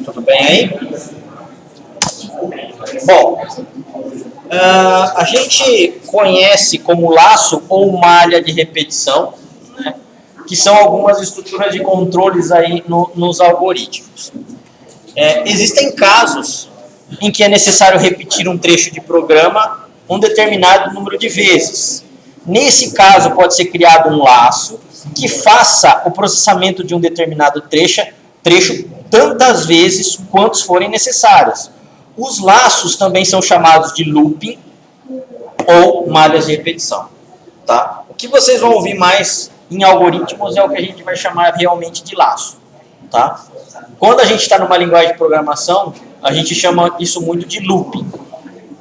Tudo bem aí? Bom, a gente conhece como laço ou malha de repetição, né, que são algumas estruturas de controles aí nos algoritmos. Existem casos em que é necessário repetir um trecho de programa um determinado número de vezes. Nesse caso, pode ser criado um laço que faça o processamento de um determinado trecho tantas vezes quantas forem necessárias. Os laços também são chamados de looping ou malhas de repetição. Tá? O que vocês vão ouvir mais em algoritmos é o que a gente vai chamar realmente de laço. Tá? Quando a gente está numa linguagem de programação, a gente chama isso muito de looping.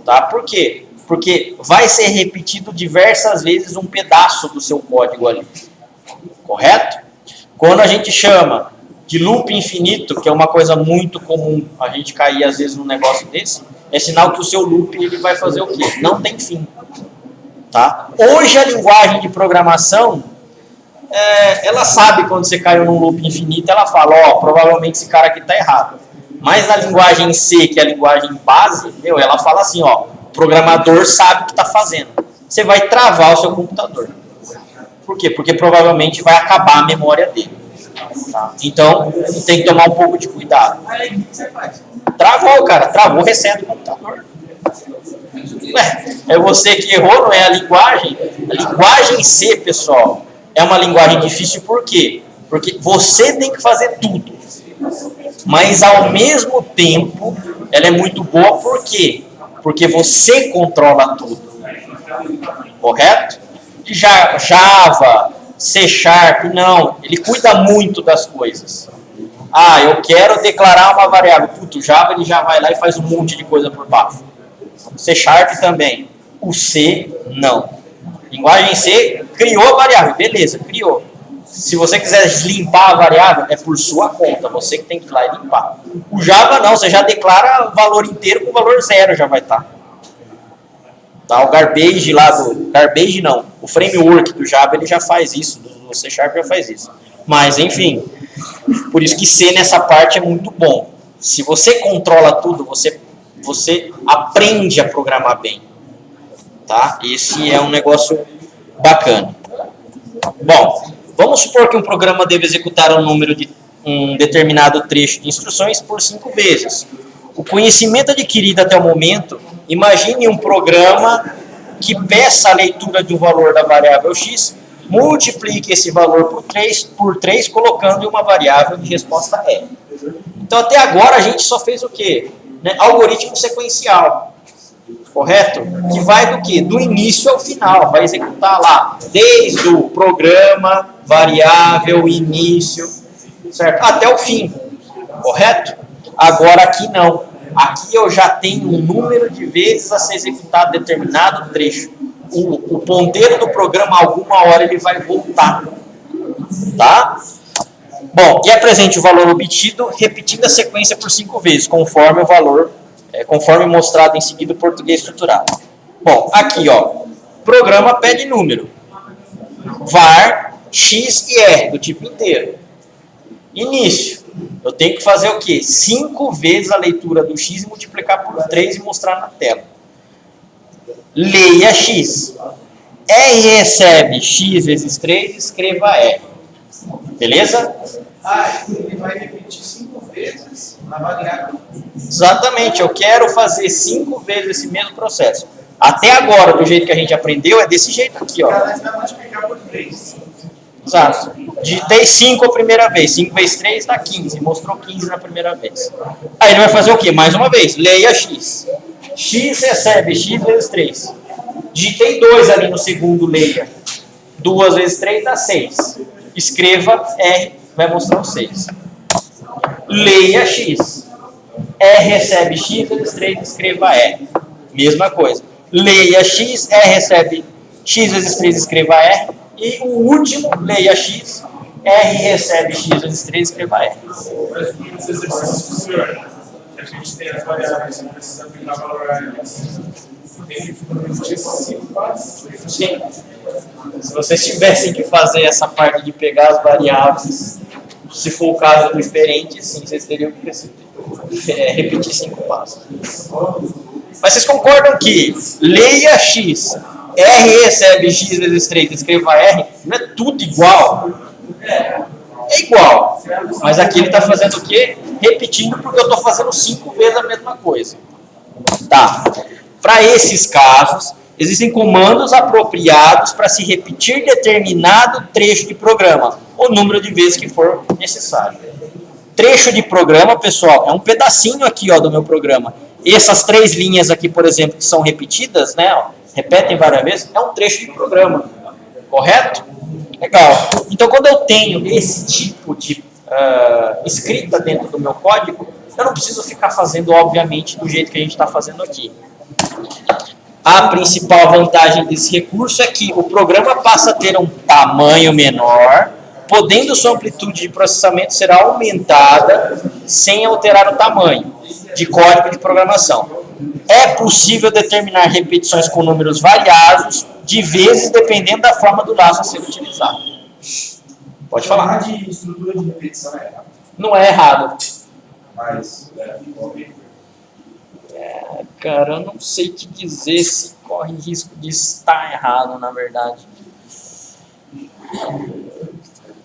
Tá? Por quê? Porque vai ser repetido diversas vezes um pedaço do seu código ali. Correto? Quando a gente chama de loop infinito, que é uma coisa muito comum a gente cair às vezes num negócio desse, é sinal que o seu loop ele vai fazer o quê? Não tem fim. Tá? Hoje a linguagem de programação, ela sabe quando você caiu num loop infinito, ela fala, provavelmente esse cara aqui está errado. Mas na linguagem C, que é a linguagem base, ela fala assim, o programador sabe o que está fazendo. Você vai travar o seu computador. Por quê? Porque provavelmente vai acabar a memória dele. Tá? Então, tem que tomar um pouco de cuidado. Aí, o que você faz? Travou, cara. Travou, reseta o computador. É você que errou, não é a linguagem. A linguagem C, pessoal, é uma linguagem difícil por quê? Porque você tem que fazer tudo. Mas, ao mesmo tempo, ela é muito boa por quê? Porque você controla tudo. Correto? Java, C Sharp, não. Ele cuida muito das coisas. Eu quero declarar uma variável. O Java ele já vai lá e faz um monte de coisa por baixo. C Sharp também. O C, não. Linguagem C, criou a variável. Beleza, criou. Se você quiser limpar a variável, é por sua conta. Você que tem que ir lá e limpar. O Java não, você já declara o valor inteiro com o valor zero já vai estar. Tá? O garbage lá do... Garbage não. O framework do Java ele já faz isso. Do C Sharp já faz isso. Mas, enfim. Por isso que C nessa parte é muito bom. Se você controla tudo, você aprende a programar bem. Tá? Esse é um negócio bacana. Bom, vamos supor que um programa deve executar um determinado trecho de instruções por 5 vezes. O conhecimento adquirido até o momento, imagine um programa que peça a leitura de um valor da variável x, multiplique esse valor por 3 colocando uma variável de resposta R. Então, até agora, a gente só fez o quê? Algoritmo sequencial. Correto? Que vai do quê? Do início ao final. Vai executar lá, desde o programa, variável, início, certo? Até o fim. Correto? Agora aqui não. Aqui eu já tenho um número de vezes a ser executado determinado trecho. O ponteiro do programa, alguma hora, ele vai voltar. Tá? Bom, e apresente o valor obtido repetindo a sequência por 5 vezes, conforme o valor, conforme mostrado em seguida o português estruturado. Bom, aqui, programa pede número. var, x e r, do tipo inteiro. Início. Eu tenho que fazer o quê? 5 vezes a leitura do x e multiplicar por 3 e mostrar na tela. Leia x. R recebe x vezes 3, escreva R. Beleza? Ele vai repetir 5 vezes a variável. Exatamente. Eu quero fazer 5 vezes esse mesmo processo. Até agora, do jeito que a gente aprendeu, é desse jeito aqui, Cada vez vai multiplicar por 3. Exato. Digitei 5 a primeira vez. 5 vezes 3 dá 15. Mostrou 15 na primeira vez. Aí ele vai fazer o quê? Mais uma vez. Leia x. X recebe x vezes 3. Digitei 2 ali no segundo leia. 2 vezes 3 dá 6. Escreva R. Vai mostrar o 6. Leia x. R recebe x vezes 3. Escreva R. Mesma coisa. Leia x. R recebe x vezes 3. Escreva R. E o último, leia x, R recebe x vezes 3, escreva R. Mas nesse exercício, senhor, a gente tem as variáveis, a gente precisa aplicar valor a elas. Tem que repetir esses 5 passos? Sim. Se vocês tivessem que fazer essa parte de pegar as variáveis Se for o caso diferente, sim, vocês teriam que repetir 5 passos. Mas vocês concordam que leia X, R recebe X vezes 3, escreva R, não é tudo igual? É igual. Mas aqui ele está fazendo o quê? Repetindo, porque eu estou fazendo 5 vezes a mesma coisa. Tá. Para esses casos, existem comandos apropriados para se repetir determinado trecho de programa, o número de vezes que for necessário. Trecho de programa, pessoal, é um pedacinho aqui, ó, do meu programa. Essas 3 linhas aqui, por exemplo, que são repetidas, né, ó, repetem várias vezes, é um trecho de programa. Correto? Legal. Então, quando eu tenho esse tipo de escrita dentro do meu código, eu não preciso ficar fazendo, obviamente, do jeito que a gente está fazendo aqui. A principal vantagem desse recurso é que o programa passa a ter um tamanho menor, podendo sua amplitude de processamento ser aumentada sem alterar o tamanho de código de programação. É possível determinar repetições com números variados de vezes dependendo da forma do laço a ser utilizado. Pode falar. De estrutura de repetição é errado. Não é errado. Mas, Cara, eu não sei te dizer se corre risco de estar errado, na verdade.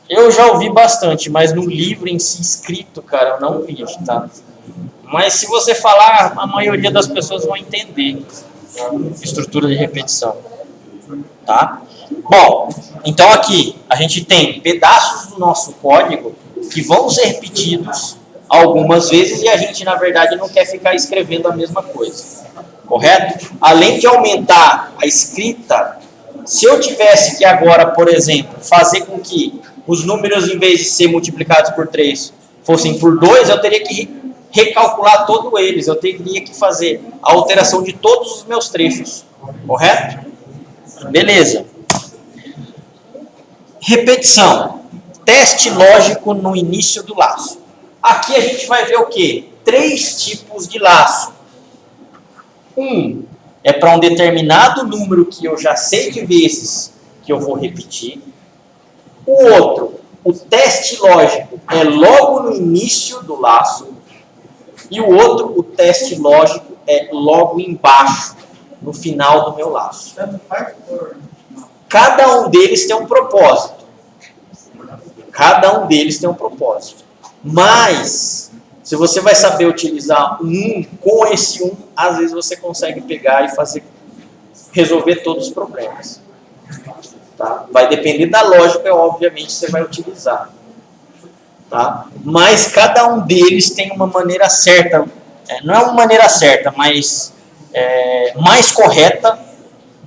Eu já ouvi bastante, mas no livro em si escrito, cara, eu não vi, tá? Mas se você falar, a maioria das pessoas vão entender estrutura de repetição, tá? Bom, então aqui a gente tem pedaços do nosso código que vão ser repetidos algumas vezes e a gente, na verdade, não quer ficar escrevendo a mesma coisa, correto? Além de aumentar a escrita, se eu tivesse que agora, por exemplo, fazer com que os números, em vez de ser multiplicados por 3, fossem por 2, eu teria que recalcular todos eles, eu teria que fazer a alteração de todos os meus trechos, correto? Beleza. Repetição. Teste lógico no início do laço. Aqui a gente vai ver o quê? 3 tipos de laço. Um é para um determinado número que eu já sei de vezes que eu vou repetir. O outro, o teste lógico, é logo no início do laço. E o outro, o teste lógico, é logo embaixo, no final do meu laço. Cada um deles tem um propósito. Cada um deles tem um propósito. Mas, se você vai saber utilizar um com esse um, às vezes você consegue pegar e resolver todos os problemas. Tá? Vai depender da lógica, obviamente, você vai utilizar. Tá? Mas cada um deles tem uma maneira certa, não é uma maneira certa, mas mais correta,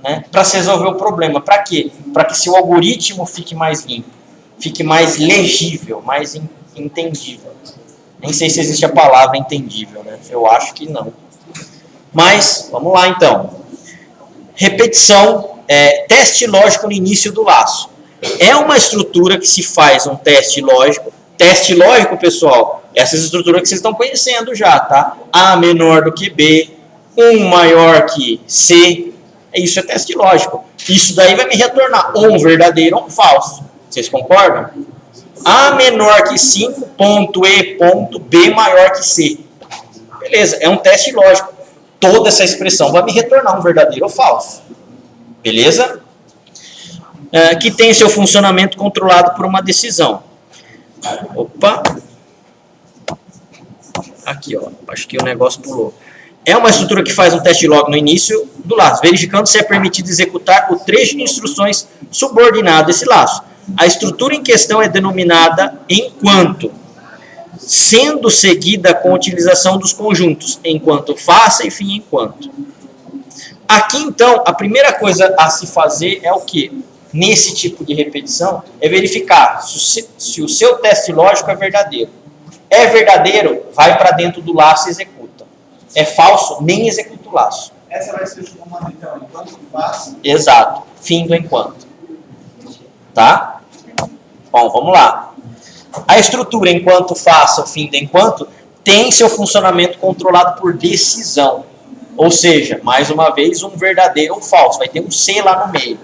né, para se resolver o problema. Para quê? Para que seu algoritmo fique mais limpo, fique mais legível, mais entendível. Nem sei se existe a palavra entendível, né? Eu acho que não. Mas, vamos lá então. Repetição, teste lógico no início do laço. É uma estrutura que se faz um teste lógico. Teste lógico, pessoal, essas estruturas que vocês estão conhecendo já, tá? A menor do que B, 1 maior que C. Isso é teste lógico. Isso daí vai me retornar ou um verdadeiro ou um falso. Vocês concordam? A menor que 5, ponto E, ponto B maior que C. Beleza, é um teste lógico. Toda essa expressão vai me retornar um verdadeiro ou falso. Beleza? Que tem seu funcionamento controlado por uma decisão. Opa! Aqui, ó. Acho que o negócio pulou. É uma estrutura que faz um teste log no início do laço, verificando se é permitido executar o trecho de instruções subordinado a esse laço. A estrutura em questão é denominada enquanto, sendo seguida com a utilização dos conjuntos enquanto faça e fim enquanto. Aqui, então, a primeira coisa a se fazer é o quê? Nesse tipo de repetição, é verificar se o seu teste lógico é verdadeiro. É verdadeiro, vai para dentro do laço e executa. É falso, nem executa o laço. Essa vai ser o comando, então, enquanto faço. Exato, fim do enquanto. Tá? Bom, vamos lá. A estrutura enquanto faça, o fim do enquanto, tem seu funcionamento controlado por decisão. Ou seja, mais uma vez, um verdadeiro ou falso. Vai ter um C lá no meio.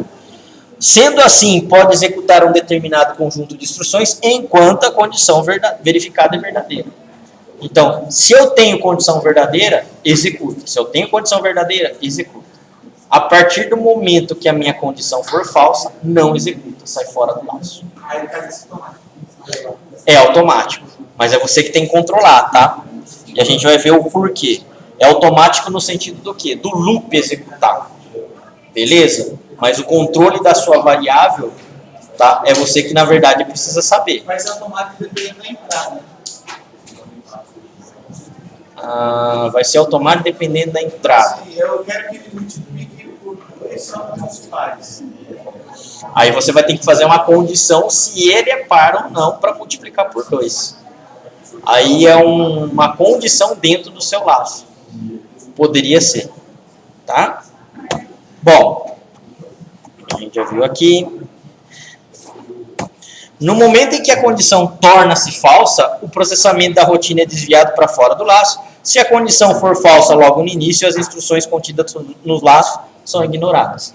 Sendo assim, pode executar um determinado conjunto de instruções enquanto a condição verificada é verdadeira. Então, se eu tenho condição verdadeira, executa. Se eu tenho condição verdadeira, executa. A partir do momento que a minha condição for falsa, não executa, sai fora do laço. É automático, mas é você que tem que controlar, tá? E a gente vai ver o porquê. É automático no sentido do quê? Do loop executar. Beleza? Mas o controle da sua variável, tá? É você que, na verdade, precisa saber. Vai ser automático dependendo da entrada. Vai ser automático dependendo da entrada. Sim, eu quero que ele multiplique por 2 só os pares. Aí você vai ter que fazer uma condição se ele é par ou não para multiplicar por 2. Aí é uma condição dentro do seu laço. Poderia ser. Tá? Bom, a gente já viu aqui. No momento em que a condição torna-se falsa, o processamento da rotina é desviado para fora do laço. Se a condição for falsa logo no início, as instruções contidas nos laços são ignoradas.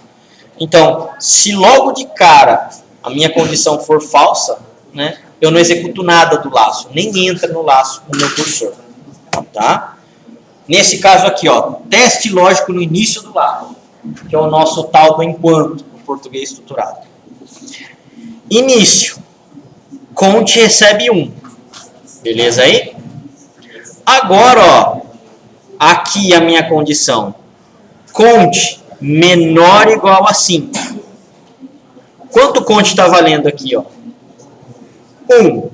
Então, se logo de cara a minha condição for falsa, né, eu não executo nada do laço, nem entra no laço o meu cursor. Tá? Nesse caso aqui, ó, teste lógico no início do laço, que é o nosso tal do enquanto, no português estruturado. Início. Conte recebe 1. Beleza aí? Agora, ó, aqui a minha condição. Conte menor ou igual a 5. Quanto conte está valendo aqui, ó? 1.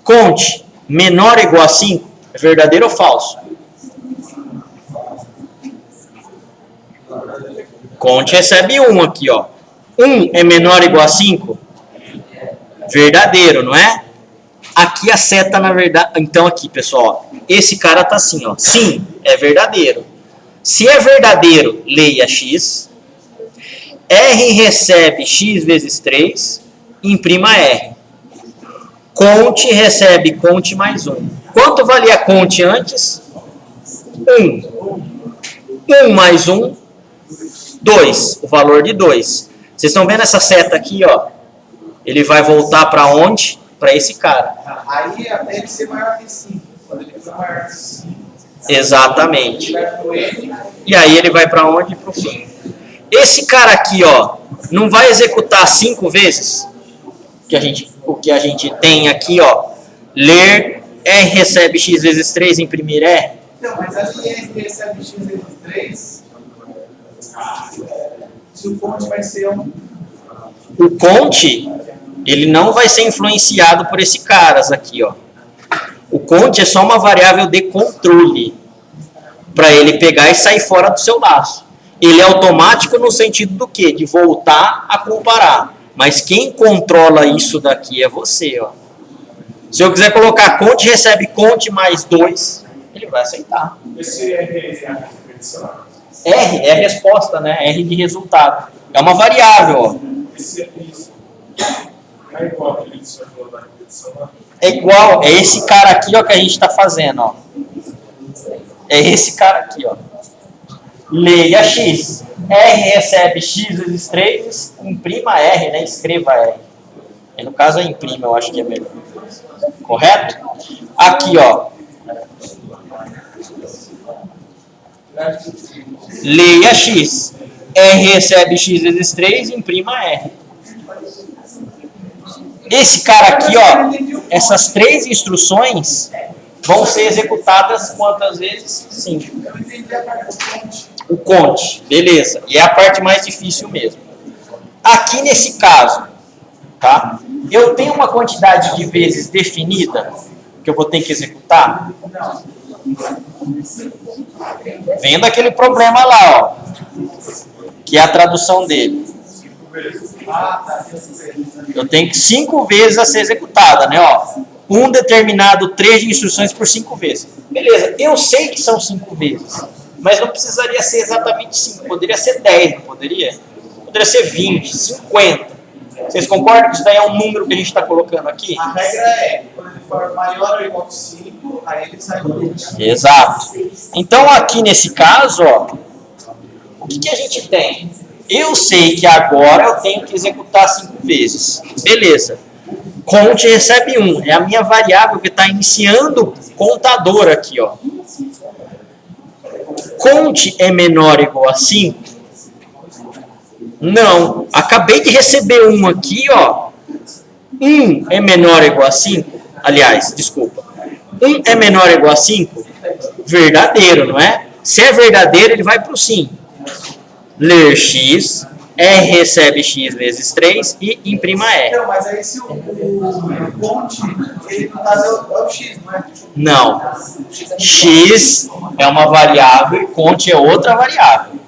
Conte menor ou igual a 5. É verdadeiro ou falso? Conte recebe 1 aqui, ó. 1 é menor ou igual a 5? Verdadeiro, não é? Aqui a seta, na verdade... Então aqui, pessoal, ó, esse cara tá assim, ó. Sim, é verdadeiro. Se é verdadeiro, leia x. R recebe x vezes 3. Imprima R. Conte recebe conte mais 1. Quanto valia conte antes? 1. 1 mais 1, 2. O valor de 2. Vocês estão vendo essa seta aqui, ó? Ele vai voltar para onde? Para esse cara. Aí até ele ser maior que 5. Quando ele for maior que 5. Exatamente. Ele vai pro N. E aí ele vai para onde? Para o fim. Esse cara aqui, ó, não vai executar 5 vezes? O que a gente tem aqui, ó. Ler R recebe x vezes 3, imprimir R. Não, mas ali R recebe x vezes 3. Se o conte vai ser O conte, ele não vai ser influenciado por esse caras aqui, ó. O conte é só uma variável de controle para ele pegar e sair fora do seu laço. Ele é automático no sentido do quê? De voltar a comparar. Mas quem controla isso daqui é você, ó. Se eu quiser colocar conte recebe conte mais 2, ele vai aceitar. Esse R é a repetição? R é a resposta, né? R de resultado. É uma variável, ó. Esse é isso. É igual aquele que o senhor falou da repetição lá? É igual, é esse cara aqui, ó, que a gente está fazendo, ó. É esse cara aqui, ó. Leia x. R recebe x vezes 3, imprima R, né? Escreva R. E no caso é imprima, eu acho que é melhor. Correto? Aqui, ó. Leia x. R recebe x vezes 3, imprima R. Esse cara aqui, ó, essas 3 instruções vão ser executadas quantas vezes? 5. Eu entendi a parte do conte. O conte, beleza. E é a parte mais difícil mesmo. Aqui nesse caso, tá? Eu tenho uma quantidade de vezes definida que eu vou ter que executar? Vendo aquele problema lá, ó, que é a tradução dele. Eu tenho 5 vezes a ser executada, né? Ó, um determinado trecho de instruções por 5 vezes. Beleza, eu sei que são 5 vezes, mas não precisaria ser exatamente 5. Poderia ser 10, não poderia? Poderia ser 20, 50. Vocês concordam que isso daí é um número que a gente está colocando aqui? A regra é, quando ele for maior ou igual que 5, aí ele sai do limite. Exato. Então aqui nesse caso, ó, o que a gente tem? Eu sei que agora eu tenho que executar 5 vezes. Beleza. Conte recebe 1. É a minha variável que está iniciando o contador aqui, ó. Conte é menor ou igual a 5? Não. Acabei de receber 1 aqui, ó. 1 é menor ou igual a 5? Aliás, desculpa. 1 é menor ou igual a 5? Verdadeiro, não é? Se é verdadeiro, ele vai para o sim. Ler x, R recebe x vezes 3 e imprima R. Então, mas aí se o conte, ele no caso é o x, não é? Não. X é uma variável e conte é outra variável.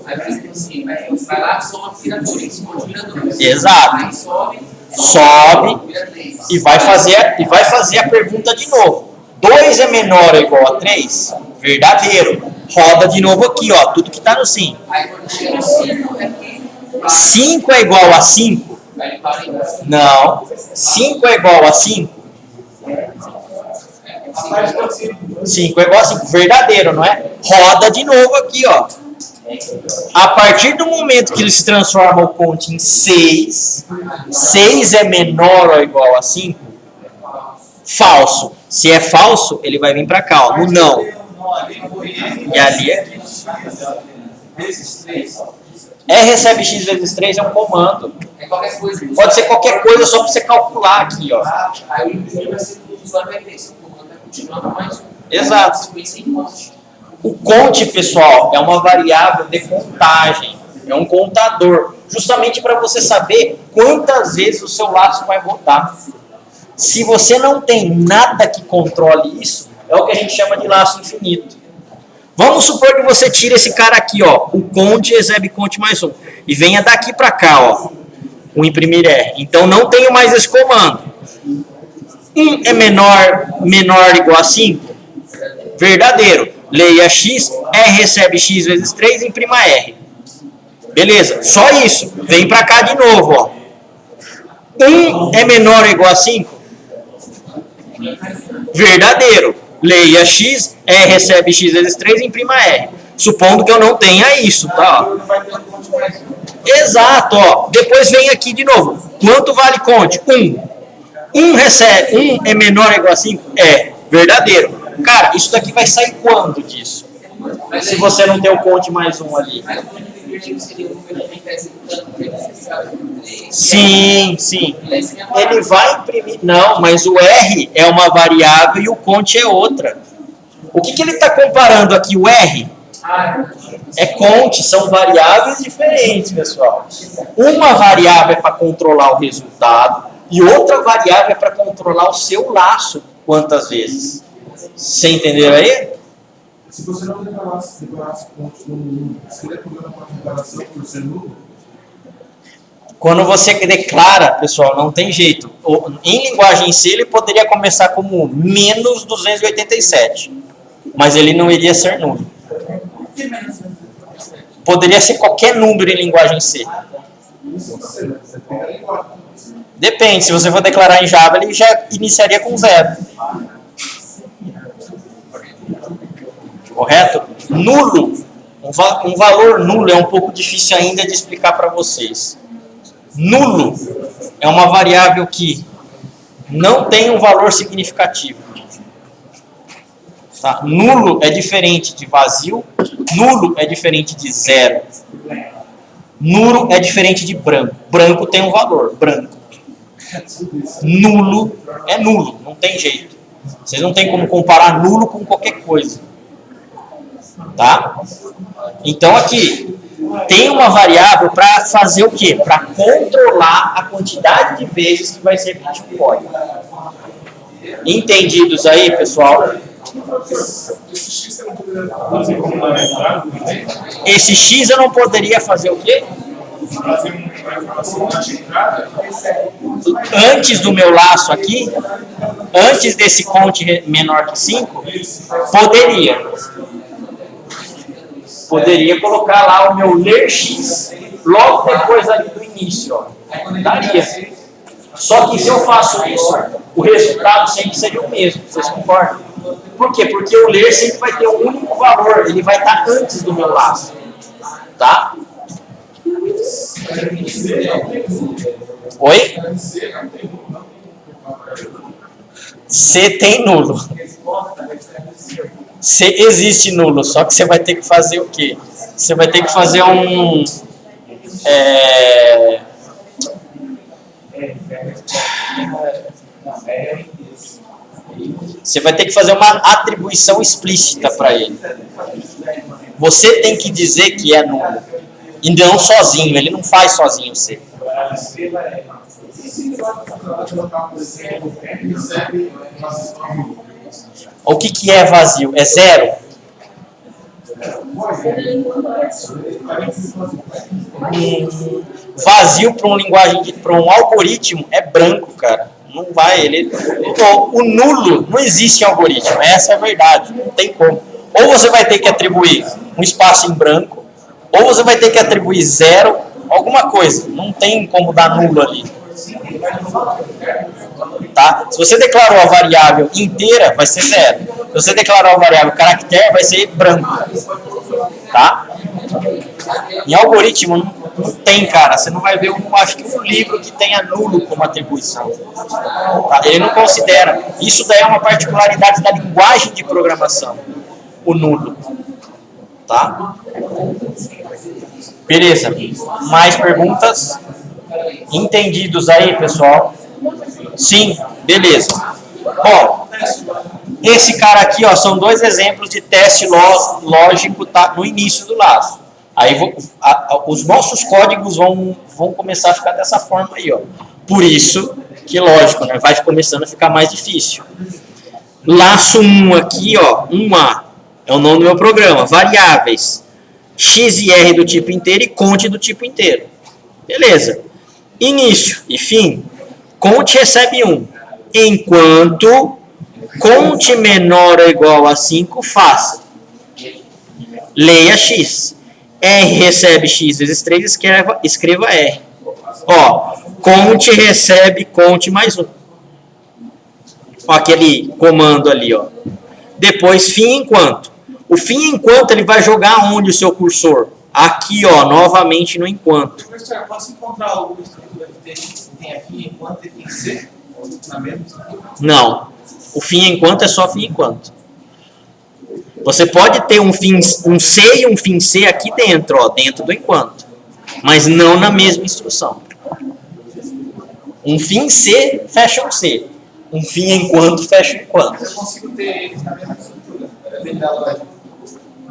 Aí, por exemplo, assim, vai lá, soma, vira 2, conte vira 2. Exato. Aí Sobe vira 3. e vai fazer a pergunta de novo. 2 é menor ou igual a 3? Verdadeiro. Roda de novo aqui, ó, tudo que está no sim. Aí quando chega no 5, é que 5 é igual a 5? aí ele para em Não. 5 é igual a 5? A parte do 5. 5 é igual a 5. Verdadeiro, não é? Roda de novo aqui, ó. A partir do momento que ele se transforma o conte em 6, 6 é menor ou igual a 5? Falso. Se é falso, ele vai vir para cá, ó, no não. E ali é... Vezes 3. R recebe x vezes 3 é um comando. É qualquer coisa. Pode ser qualquer coisa só para você calcular aqui, ó. Aí o imprimir vai ser o usuário vai ter. Se o comando vai continuar para mais um. Exato. Sequência em conte. O conte, pessoal, é uma variável de contagem. É um contador. Justamente para você saber quantas vezes o seu laço vai rodar. Se você não tem nada que controle isso, é o que a gente chama de laço infinito. Vamos supor que você tira esse cara aqui, ó, o conte recebe conte mais 1, e venha daqui para cá, ó, o imprimir R. Então não tenho mais esse comando. 1 é menor ou igual a 5? Verdadeiro. Leia x, R recebe x vezes 3, imprima R. Beleza, só isso. Vem para cá de novo, ó. 1 é menor ou igual a 5? Verdadeiro. Leia x, R recebe x vezes 3 e imprima R. Supondo que eu não tenha isso, tá? Exato, ó. Depois vem aqui de novo. Quanto vale conte? 1. 1 é menor ou igual a 5? É. Verdadeiro. Cara, isso daqui vai sair quando disso? Se você não tem o conte mais 1 ali. Mas o imprimir seria o número que está executando para ele explicar o 3. Sim, sim. Ele vai imprimir. Não, mas o R é uma variável e o conte é outra. O que ele está comparando aqui? O R é conte, são variáveis diferentes, pessoal. Uma variável é para controlar o resultado e outra variável é para controlar o seu laço quantas vezes. Você entendeu aí? Se você não declarasse pontos no número, seria problema com a declaração por ser nulo? Quando você declara, pessoal, não tem jeito. Em linguagem C, ele poderia começar como menos 287, mas ele não iria ser nulo. Poderia ser qualquer número em linguagem C. Depende, se você for declarar em Java, ele já iniciaria com 0. Correto? Nulo, um valor nulo é um pouco difícil ainda de explicar para vocês. Nulo é uma variável que não tem um valor significativo. Tá? Nulo é diferente de vazio, nulo é diferente de zero. Nulo é diferente de branco. Branco tem um valor, branco. Nulo é nulo, não tem jeito. Vocês não tem como comparar nulo com qualquer coisa. Tá? Então aqui tem uma variável para fazer o quê? Para controlar a quantidade de vezes que vai ser repetido o código. Entendidos aí, pessoal? Esse X você não poderia fazer como uma variável também? Esse X eu não poderia fazer o quê? Fazer uma informação na entrada? Antes do meu laço aqui, antes desse conte menor que 5, poderia colocar lá o meu ler X logo depois ali do início, ó. Daria. Só que se eu faço isso, o resultado sempre seria o mesmo, vocês concordam? Por quê? Porque o ler sempre vai ter um único valor, ele vai estar antes do meu laço. Tá? Oi? C tem nulo. C existe nulo, só que você vai ter que fazer o quê? Você vai ter que fazer você vai ter que fazer uma atribuição explícita para ele. Você tem que dizer que é nulo. E não sozinho, ele não faz sozinho o C. O que é vazio? É zero? Vazio para um algoritmo é branco, cara. Não vai, o nulo não existe em algoritmo, essa é a verdade, não tem como. Ou você vai ter que atribuir um espaço em branco, ou você vai ter que atribuir zero, alguma coisa. Não tem como dar nulo ali. Tá? Se você declarou a variável inteira, vai ser zero. Se você declarou a variável caractere, vai ser branco. Tá? Em algoritmo não tem, cara. Você não vai ver, acho que um livro que tenha nulo como atribuição. Tá? Ele não considera. Isso daí é uma particularidade da linguagem de programação. O nulo. Tá? Beleza. Mais perguntas? Entendidos aí, pessoal? Sim, beleza. Bom, esse cara aqui, ó, são dois exemplos de teste lógico, tá, no início do laço. Aí os nossos códigos vão começar a ficar dessa forma aí, ó. Por isso que, lógico, né, vai começando a ficar mais difícil. Laço 1 aqui, ó, 1A, é o nome do meu programa. Variáveis x e r do tipo inteiro e cont do tipo inteiro. Beleza. Início e fim. Cont recebe 1. Enquanto cont menor ou igual a 5, faça. Leia x. R recebe x vezes 3, escreva R. Ó, cont recebe cont mais 1. Ó, aquele comando ali, ó. Depois, fim enquanto. O fim enquanto ele vai jogar onde o seu cursor? Aqui, ó, novamente no enquanto. Professor, posso encontrar alguma estrutura que tenha fim enquanto e fim C? Na mesma estrutura? Não. O fim enquanto é só fim enquanto. Você pode ter um C e um fim C aqui dentro, ó, dentro do enquanto. Mas não na mesma instrução. Um fim C fecha um C. Um fim enquanto fecha um enquanto. Eu consigo ter eles na mesma estrutura, dentro da lógica.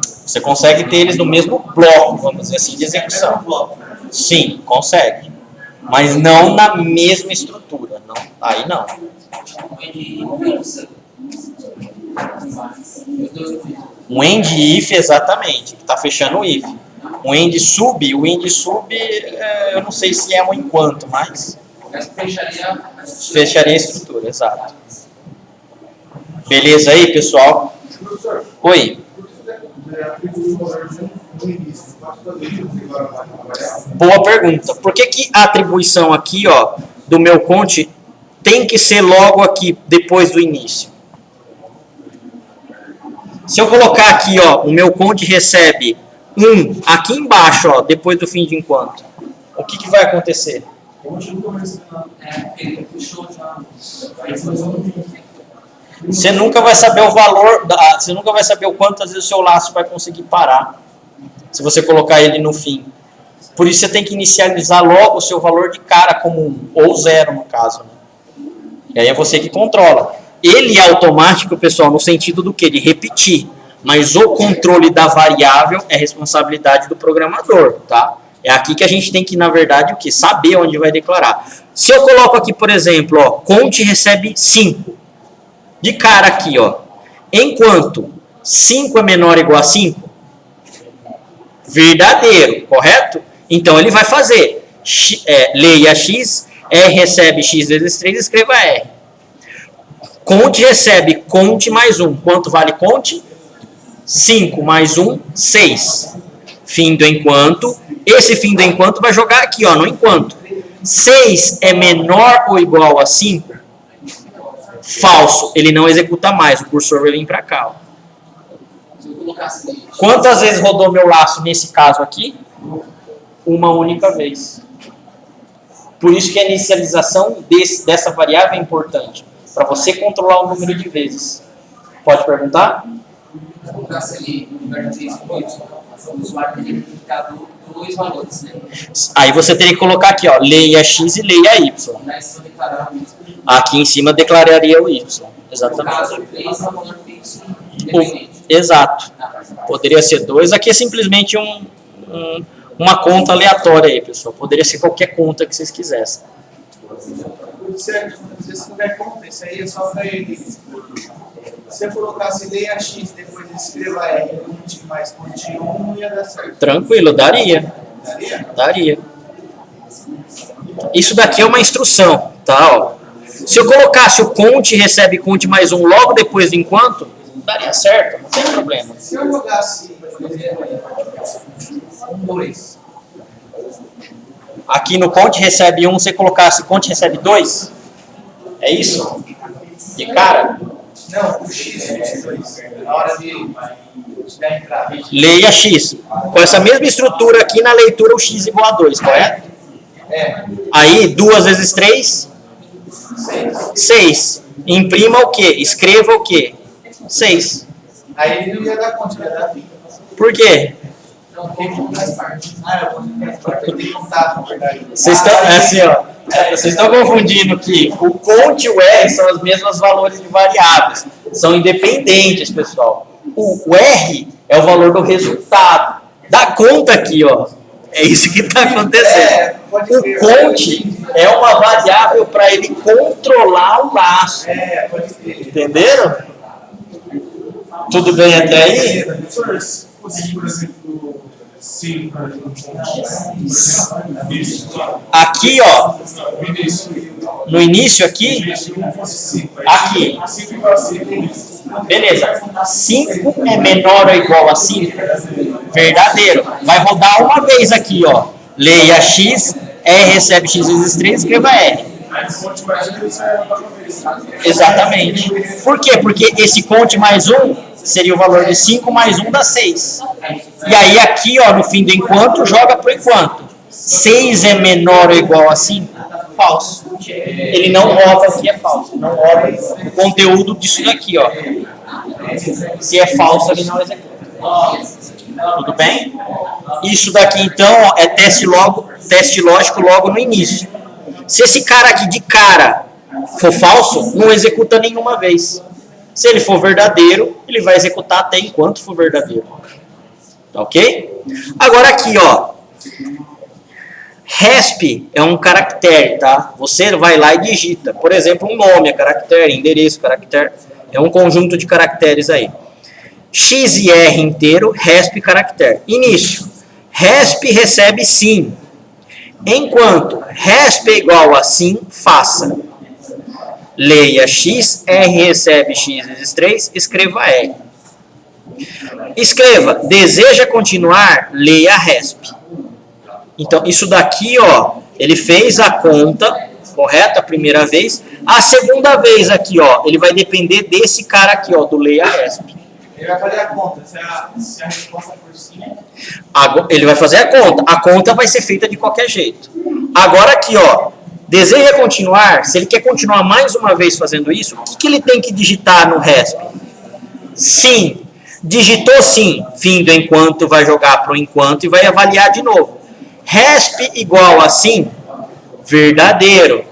Você consegue ter eles no mesmo bloco, vamos dizer assim, de execução. Sim, consegue. Mas não na mesma estrutura. Não, aí não. Um end if, exatamente, que está fechando o if. Um end sub, eu não sei se é um enquanto, mas fecharia a estrutura, exato. Beleza aí, pessoal? Oi. Boa pergunta. Por que a atribuição aqui, ó, do meu cont tem que ser logo aqui, depois do início? Se eu colocar aqui, ó, o meu cont recebe 1 aqui embaixo, ó, depois do fim de enquanto, o que vai acontecer? Você nunca vai saber o valor, você nunca vai saber o quantas vezes o seu laço vai conseguir parar, se você colocar ele no fim. Por isso você tem que inicializar logo o seu valor de cara como 1, ou 0 no caso. Né? E aí é você que controla. Ele é automático, pessoal, no sentido do quê? De repetir. Mas o controle da variável é responsabilidade do programador, tá? É aqui que a gente tem que, na verdade, o quê? Saber onde vai declarar. Se eu coloco aqui, por exemplo, ó, cont recebe 5. De cara aqui, ó. Enquanto 5 é menor ou igual a 5? Verdadeiro, correto? Então ele vai fazer leia x, R recebe x vezes 3, escreva R. Cont recebe cont mais 1. Quanto vale cont? 5 mais 1, 6. Fim do enquanto. Esse fim do enquanto vai jogar aqui, ó, no enquanto. 6 é menor ou igual a 5? Falso. Ele não executa mais. O cursor vai vir para cá, ó. Quantas vezes rodou meu laço nesse caso aqui? Uma única vez. Por isso que a inicialização dessa variável é importante, para você controlar o número de vezes. Pode perguntar? Se eu colocasse ali, no lugar de 3 com Y, o usuário teria que clicar dois valores, né? Aí você teria que colocar aqui, ó, leia X e leia Y. Mas se eu declarar o Y, Aqui em cima declararia o Y. no Exatamente. caso, 3 é o valor fixo independente. Exato. Poderia ser 2. Aqui é simplesmente uma conta aleatória aí, pessoal. Poderia ser qualquer conta que vocês quisessem. Certo, se você tiver conta, isso aí é só para ele. Se eu colocasse leia X, depois escreva R, conte mais conte 1, ia dar certo. Tranquilo, daria. Daria? Daria. Isso daqui é uma instrução, tá? Ó. Se eu colocasse o conte recebe conte mais 1 logo depois do enquanto, daria certo, não tem problema. Se eu jogasse, por exemplo, 2. Aqui no conte recebe 1, você colocasse conte recebe 2? É isso? De cara? não, o X fosse 2, na hora da entrada. Leia X. Com essa mesma estrutura aqui na leitura, o X igual a 2, correto? É, Aí, 2 vezes 3, 6. 6. Imprima o quê? Escreva o quê? 6. Aí ele não ia dar conta, ia dar 20. Por quê? Então, tem que contar as partes. Ah, eu tenho contato, na verdade. Vocês estão, assim, ó, vocês estão confundindo que o conte e o R são os mesmos valores de variáveis. São independentes, pessoal. O R é o valor do resultado. Dá conta aqui, ó. É isso que está acontecendo. O conte é uma variável para ele controlar o laço. É, pode ser. Entenderam? Tudo bem até aí? Professor, se fosse, por exemplo, 5 para isso, Aqui, ó, no início, no início aqui, não fosse 5. aqui. 5 igual a 5. Beleza. 5 é menor ou igual a 5? Verdadeiro. Vai rodar uma vez aqui, ó. Leia X, R recebe X vezes 3, escreva R. Aí o conte mais 1 isso é uma vez. Exatamente. Por quê? Porque esse conte mais 1 seria o valor de 5 mais 1 dá 6. E aí aqui, ó, no fim do enquanto, joga pro enquanto. 6 é menor ou igual a 5? Falso. Ele não roda o que é falso. Não roda o conteúdo disso daqui, ó. Se é falso, ele não executa. Tudo bem? Isso daqui, então, ó, é teste lógico logo no início. Se esse cara aqui de cara for falso, não executa nenhuma vez. Se ele for verdadeiro, ele vai executar até enquanto for verdadeiro. Tá ok? Agora aqui, ó. RESP é um caractere, tá? Você vai lá e digita. Por exemplo, um nome é caractere, endereço, caractere. É um conjunto de caracteres aí. X e R inteiro, RESP caractere. Início. RESP recebe sim. Enquanto RESP é igual a sim, faça. Leia X, R recebe X vezes 3, escreva R. Escreva, deseja continuar, leia RESP. Então, isso daqui, ó, ele fez a conta, correto? A primeira vez. A segunda vez aqui, ó, ele vai depender desse cara aqui, ó, do leia RESP. Ele vai fazer a conta. Se a resposta for sim, Ele vai fazer a conta. A conta vai ser feita de qualquer jeito. Agora aqui, ó, deseja continuar, se ele quer continuar mais uma vez fazendo isso, o que ele tem que digitar no RESP? Sim. Digitou sim. Fim do enquanto, vai jogar para o enquanto e vai avaliar de novo. RESP igual a sim, verdadeiro.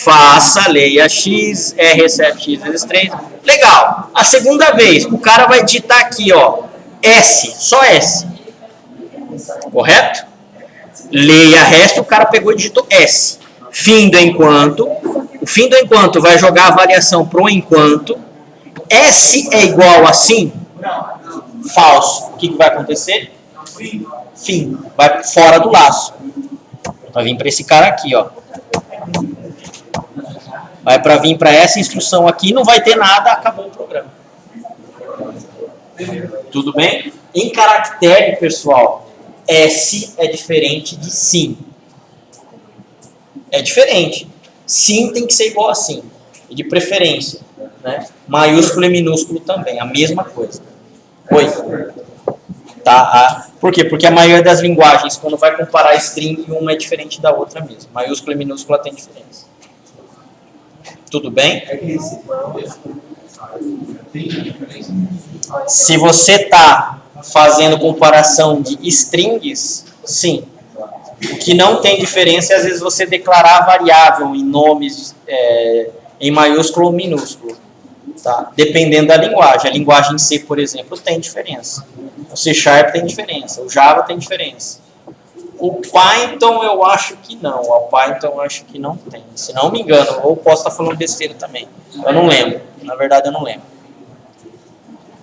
Faça, leia X, R recebe X vezes 3. Legal. A segunda vez, o cara vai digitar aqui, ó, S, só S. Correto? Leia RESP, o cara pegou e digitou S. Fim do enquanto. O fim do enquanto vai jogar a variação pro enquanto. S é igual a sim? Falso. O que vai acontecer? Fim. Vai fora do laço. Vai vir para esse cara aqui, ó. Vai para vir para essa instrução aqui, não vai ter nada, acabou o programa. Tudo bem? Em caractere, pessoal, S é diferente de sim. É diferente. Sim tem que ser igual a sim. E de preferência. Né? Maiúsculo e minúsculo também, a mesma coisa. Oi. Tá? Por quê? Porque a maioria das linguagens, quando vai comparar string, uma é diferente da outra mesmo. Maiúscula e minúscula tem diferença. Tudo bem? Se você está fazendo comparação de strings, sim. O que não tem diferença é, às vezes, você declarar a variável em nomes em maiúsculo ou minúsculo. Tá? Dependendo da linguagem. A linguagem C, por exemplo, tem diferença. O C# tem diferença. O Java tem diferença. O Python eu acho que não. O Python eu acho que não tem. Se não me engano. Ou posso estar falando besteira também. Eu não lembro. Na verdade, eu não lembro.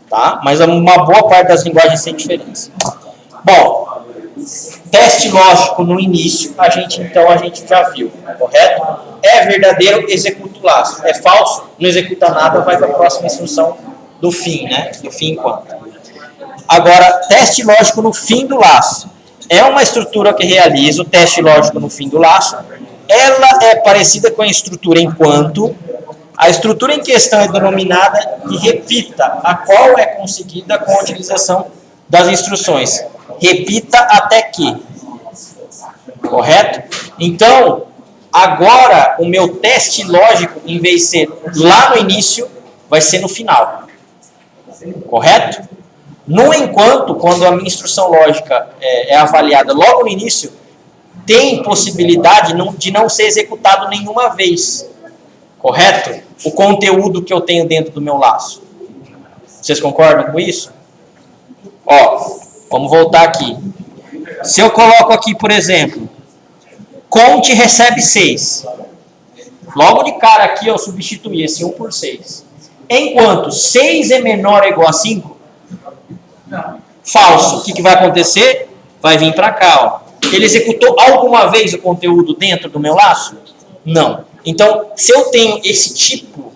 Tá? Mas uma boa parte das linguagens tem diferença. Bom, teste lógico no início, a gente já viu, correto? É verdadeiro, executa o laço. É falso, não executa nada, vai para a próxima instrução do fim, né? Do fim enquanto. Agora, teste lógico no fim do laço. É uma estrutura que realiza o teste lógico no fim do laço. Ela é parecida com a estrutura enquanto. A estrutura em questão é denominada de repita, a qual é conseguida com a utilização das instruções. Repita até que. Correto? Então, agora o meu teste lógico, em vez de ser lá no início, vai ser no final. Correto? No enquanto, quando a minha instrução lógica é avaliada logo no início, tem possibilidade de não ser executado nenhuma vez. Correto? O conteúdo que eu tenho dentro do meu laço. Vocês concordam com isso? Ó, vamos voltar aqui. Se eu coloco aqui, por exemplo, conte recebe 6. Logo de cara aqui eu substituí esse 1 por 6. Enquanto 6 é menor ou igual a 5, falso. O que vai acontecer? Vai vir para cá. Ó. Ele executou alguma vez o conteúdo dentro do meu laço? Não. Então, se eu tenho esse tipo,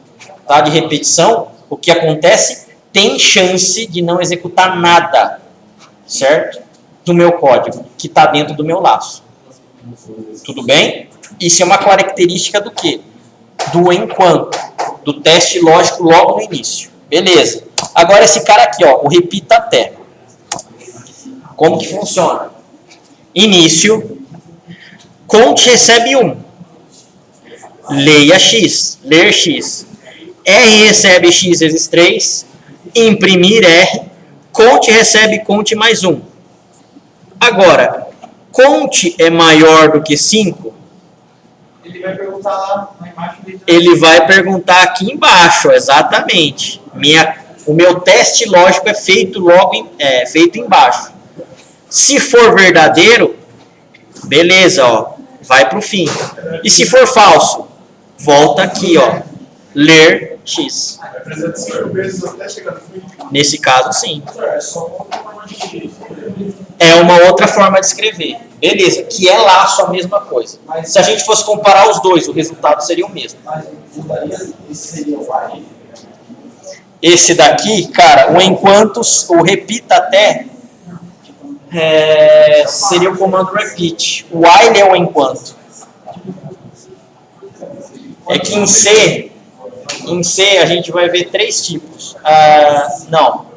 tá, de repetição, o que acontece? Tem chance de não executar nada, certo? Do meu código, que está dentro do meu laço. Tudo bem? Isso é uma característica do quê? Do enquanto, do teste lógico logo no início. Beleza. Agora esse cara aqui, ó, o repita até. Como que funciona? Início, conte recebe 1. Leia x, ler x. R recebe x vezes 3, imprimir R, conte recebe conte mais 1. Agora, conte é maior do que 5? Ele vai perguntar lá na imagem dele. Ele vai perguntar aqui embaixo, exatamente. O meu teste lógico é feito feito embaixo. Se for verdadeiro, beleza, ó, vai para o fim. E se for falso, volta aqui, ó, ler x. Representa 5 vezes até chegar no fim. Nesse caso, sim. É só uma forma de... É uma outra forma de escrever. Beleza, que é laço a mesma coisa. Se a gente fosse comparar os dois, o resultado seria o mesmo. Esse daqui, cara, o enquanto, o repita até, seria o comando repeat. O while é o enquanto. É que em C a gente vai ver 3 tipos. Não.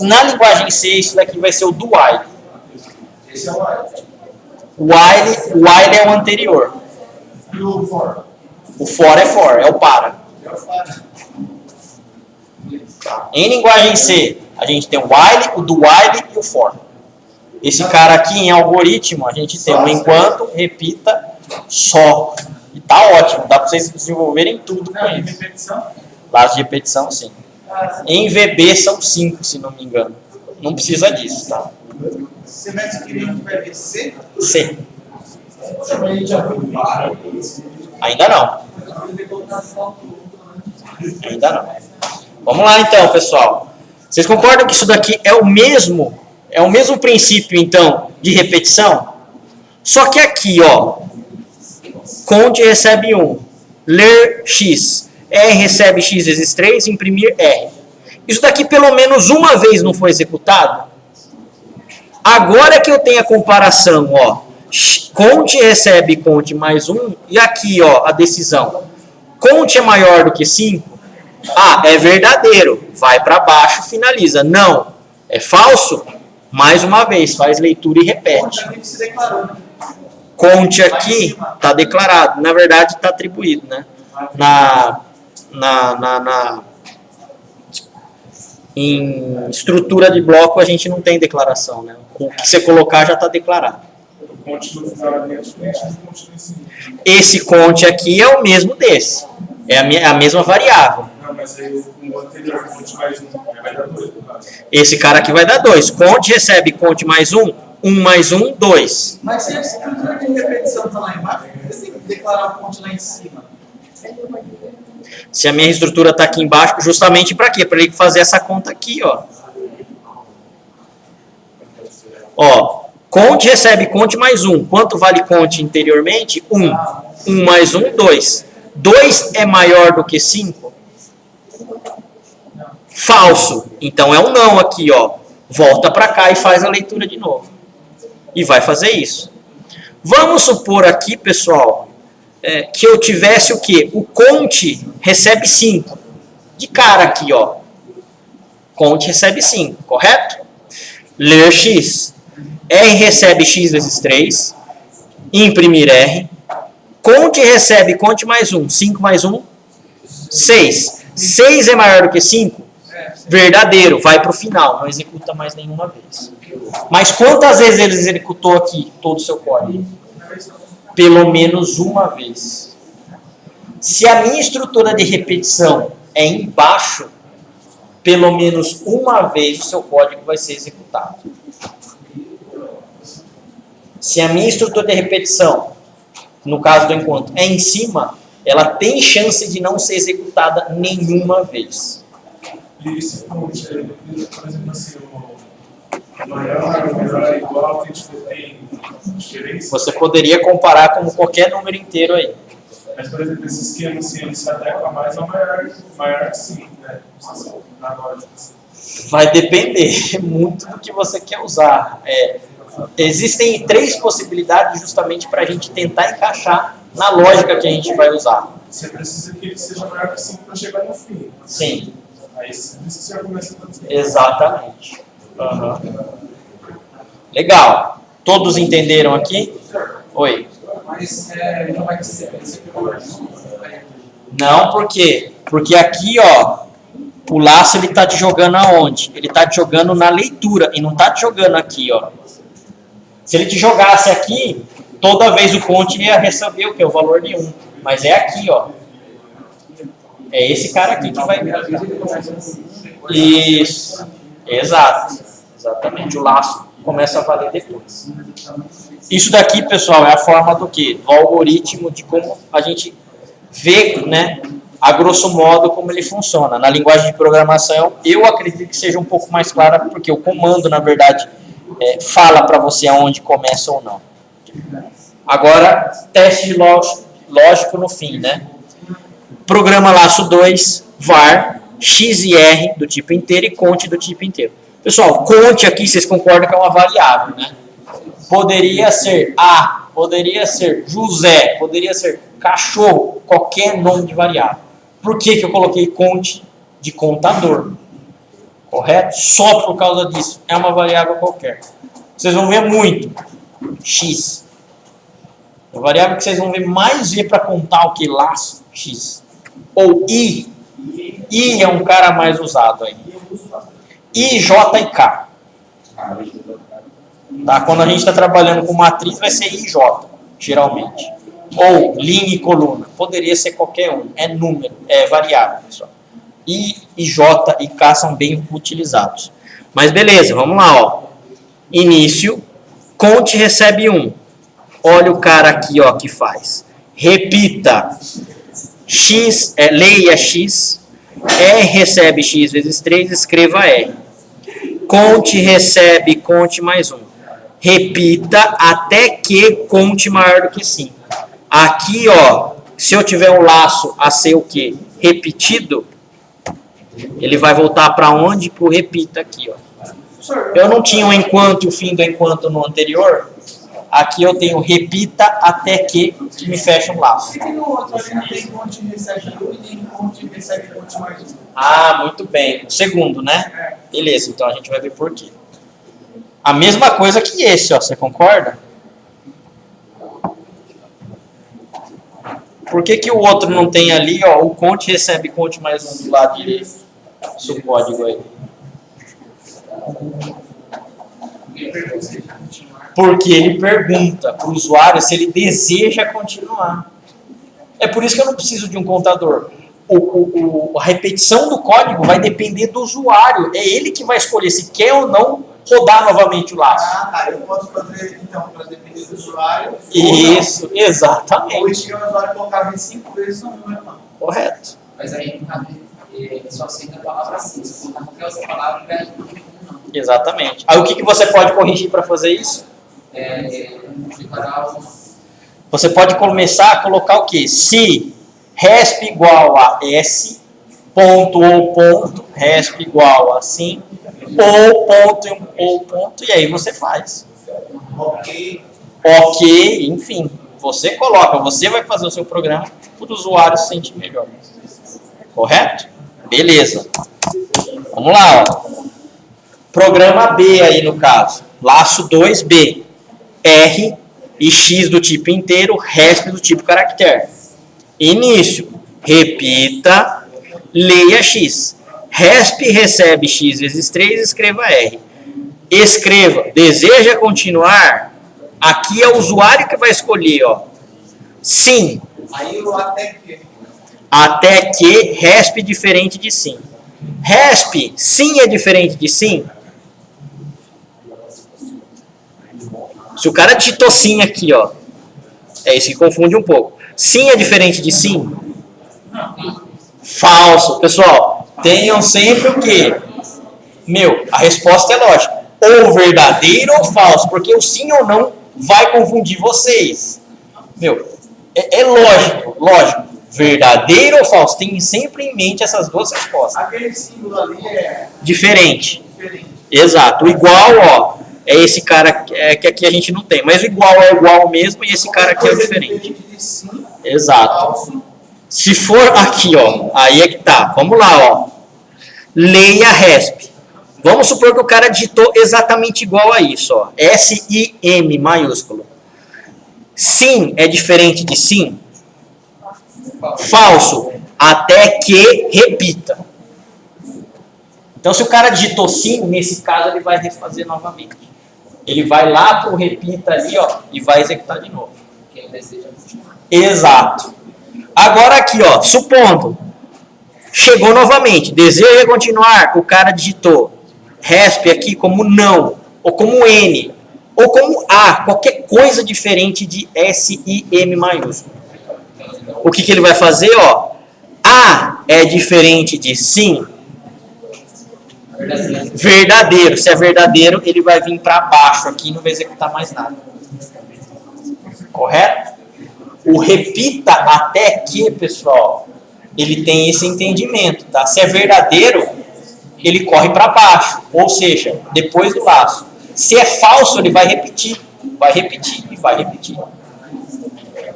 Na linguagem C, isso daqui vai ser o do while. Esse é o while. O while é o anterior. E o for? O for, é o para. É o para. Em linguagem C, a gente tem o while, o do while e o for. Esse cara aqui em algoritmo, a gente tem o enquanto, repita, só. E tá ótimo, dá para vocês desenvolverem tudo com Não, isso. repetição? Laço de repetição, sim. Em VB são 5, se não me engano. Não precisa disso, tá? Você mete que nem vai ver C? C. Ainda não. Ainda não. Vamos lá então, pessoal. Vocês concordam que isso daqui é o mesmo princípio, então, de repetição? Só que aqui, ó, conte recebe 1, ler x, R recebe x vezes 3, imprimir R. Isso daqui pelo menos uma vez não foi executado? Agora que eu tenho a comparação, ó, conte recebe conte mais 1, e aqui, ó, a decisão. Conte é maior do que 5? Ah, é verdadeiro. Vai para baixo, finaliza. Não, é falso. Mais uma vez, faz leitura e repete. Conte aqui, está declarado. Na verdade, está atribuído, né? Em estrutura de bloco, a gente não tem declaração, né? O que você colocar já está declarado. Esse conte aqui é o mesmo desse. É a mesma variável. Não, mas aí o anterior, conte mais um, vai dar 2. Esse cara aqui vai dar 2. Conte recebe conte mais 1. 1 mais 1, 2. Mas se a estrutura de repetição está lá embaixo, você tem que declarar o ponto lá em cima. Se a minha estrutura está aqui embaixo, justamente para quê? Para ele fazer essa conta aqui, ó. Ó, conte recebe conte mais 1. Quanto vale conte interiormente? 1. 1 mais 1, 2. 2 é maior do que 5? Falso. Então é um não aqui, ó. Volta para cá e faz a leitura de novo. E vai fazer isso. Vamos supor aqui, pessoal, que eu tivesse o quê? O conte recebe 5. De cara aqui, ó. Conte recebe 5, correto? Ler x. R recebe x vezes 3. Imprimir R. Conte recebe conte mais 1. 5 mais 1, 6. 6 é maior do que 5? Verdadeiro. Vai para o final. Não executa mais nenhuma vez. Mas quantas vezes ele executou aqui todo o seu código? Pelo menos uma vez. Se a minha estrutura de repetição é embaixo, pelo menos uma vez o seu código vai ser executado. Se a minha estrutura de repetição, no caso do encontro, é em cima, ela tem chance de não ser executada nenhuma vez. E esse ponte, por exemplo, assim, o maior, o menor é igual, a gente tem diferença. Você poderia comparar com qualquer número inteiro aí. Mas, por exemplo, esse esquema, assim, ele se adequa mais ao maior que 5, né? Na lógica, assim. Vai depender muito do que você quer usar. Existem 3 possibilidades justamente para a gente tentar encaixar na lógica que a gente vai usar. Você precisa que ele seja maior que 5 para chegar no fim. Sim. Aí você já começa a fazer. Exatamente. Uhum. Legal. Todos entenderam aqui? Oi. Mas não vai ser Não, por quê? Porque aqui, ó, o laço ele tá te jogando aonde? Ele tá te jogando na leitura e não tá te jogando aqui, ó. Se ele te jogasse aqui, toda vez o conte ia receber o que? O valor de 1. Mas é aqui, ó. É esse cara aqui que vai... Isso. Exato. Exatamente. O laço começa a valer depois. Isso daqui, pessoal, é a forma do quê? Do algoritmo de como a gente vê, né, a grosso modo, como ele funciona. Na linguagem de programação, eu acredito que seja um pouco mais clara, porque o comando, na verdade, fala para você aonde começa ou não. Agora, teste lógico no fim, né? Programa laço 2, var, x e r do tipo inteiro e conte do tipo inteiro. Pessoal, conte aqui, vocês concordam que é uma variável, né? Poderia ser A, poderia ser José, poderia ser cachorro, qualquer nome de variável. Por que eu coloquei conte de contador? Correto? Só por causa disso. É uma variável qualquer. Vocês vão ver muito. X. A variável que vocês vão ver mais ver para contar o que? Laço. X. Ou I. I é um cara mais usado aí. I, J e K. Tá? Quando a gente está trabalhando com matriz, vai ser I, J, geralmente. Ou linha e coluna. Poderia ser qualquer um. É número, é variável, pessoal. I, J e K são bem utilizados. Mas beleza, vamos lá, ó. Início, conte recebe 1. Olha o cara aqui, ó, que faz. Repita. X, leia X. R recebe X vezes 3, escreva R. Conte recebe conte mais 1. Repita até que conte maior do que 5. Aqui, ó, se eu tiver um laço a ser o quê? Repetido, ele vai voltar para onde? Para o repita aqui, ó. Eu não tinha o enquanto e o fim do enquanto no anterior. Aqui eu tenho repita até que me fecha um laço. Por que no outro ali não tem ponte recebe 1 e nem ponte recebe ponte mais 1? Ah, muito bem. O segundo, né? É. Beleza, então a gente vai ver por quê. A mesma coisa que esse, ó, você concorda? Por que que o outro não tem ali, ó, o conte recebe conte mais 1 do lado direito? Seu código aí. Porque ele pergunta para o usuário se ele deseja continuar. É por isso que eu não preciso de um contador. A repetição do código vai depender do usuário. É ele que vai escolher se quer ou não rodar novamente o laço. Ah, tá. Eu posso fazer, então, para depender do usuário. Isso, Ou exatamente. chegar o usuário e colocar 5 vezes ou não. Correto. Mas aí só aceita a palavra sim. Se colocar qualquer outra palavra, vai não. Exatamente. Aí o que você pode corrigir para fazer isso? Declarar Você pode começar a colocar o quê? Se resp igual a s, ponto ou ponto, resp igual a sim, ou ponto, e aí você faz. Ok. Ok, enfim, você coloca, você vai fazer o seu programa para o usuário se sentir melhor. Correto? Beleza. Vamos lá, ó. Programa B aí no caso. Laço 2B. R e X do tipo inteiro, resp do tipo caractere. Início. Repita, leia X. Resp recebe X vezes 3, escreva R. Escreva, deseja continuar? Aqui é o usuário que vai escolher, ó. Sim. Aí o até que. Até que resp diferente de sim. Resp, sim é diferente de sim? Se o cara digitou sim aqui, ó. É isso que confunde um pouco. Sim é diferente de sim? Falso. Pessoal, tenham sempre o quê? A resposta é lógica. Ou verdadeiro ou falso. Porque o sim ou não vai confundir vocês. É lógico. Verdadeiro ou falso? Tenham sempre em mente essas duas respostas. Aquele símbolo ali é Diferente. diferente. Exato. O igual, ó, é esse cara que aqui a gente não tem. Mas o igual é igual mesmo e esse cara aqui é diferente. De sim, Exato. falso. Se for aqui, ó, aí é que tá. Vamos lá, ó. Leia resp. Vamos supor que o cara digitou exatamente igual a isso, ó. S-I-M maiúsculo. Sim é diferente de sim? Falso. Até que repita. Então, se o cara digitou sim, nesse caso ele vai refazer novamente. Ele vai lá pro repita ali, ó, e vai executar de novo. quem deseja continuar. Exato. Agora aqui, ó, supondo, chegou novamente, deseja continuar, o cara digitou resp aqui como não, ou como N, ou como A, qualquer coisa diferente de S-I-M maiúsculo. O que ele vai fazer, ó? A é diferente de sim? Verdadeiro. Se é verdadeiro, ele vai vir para baixo aqui e não vai executar mais nada. Correto? O repita até que, pessoal, ele tem esse entendimento, tá? Se é verdadeiro, ele corre para baixo, ou seja, depois do laço. Se é falso, ele vai repetir e vai repetir.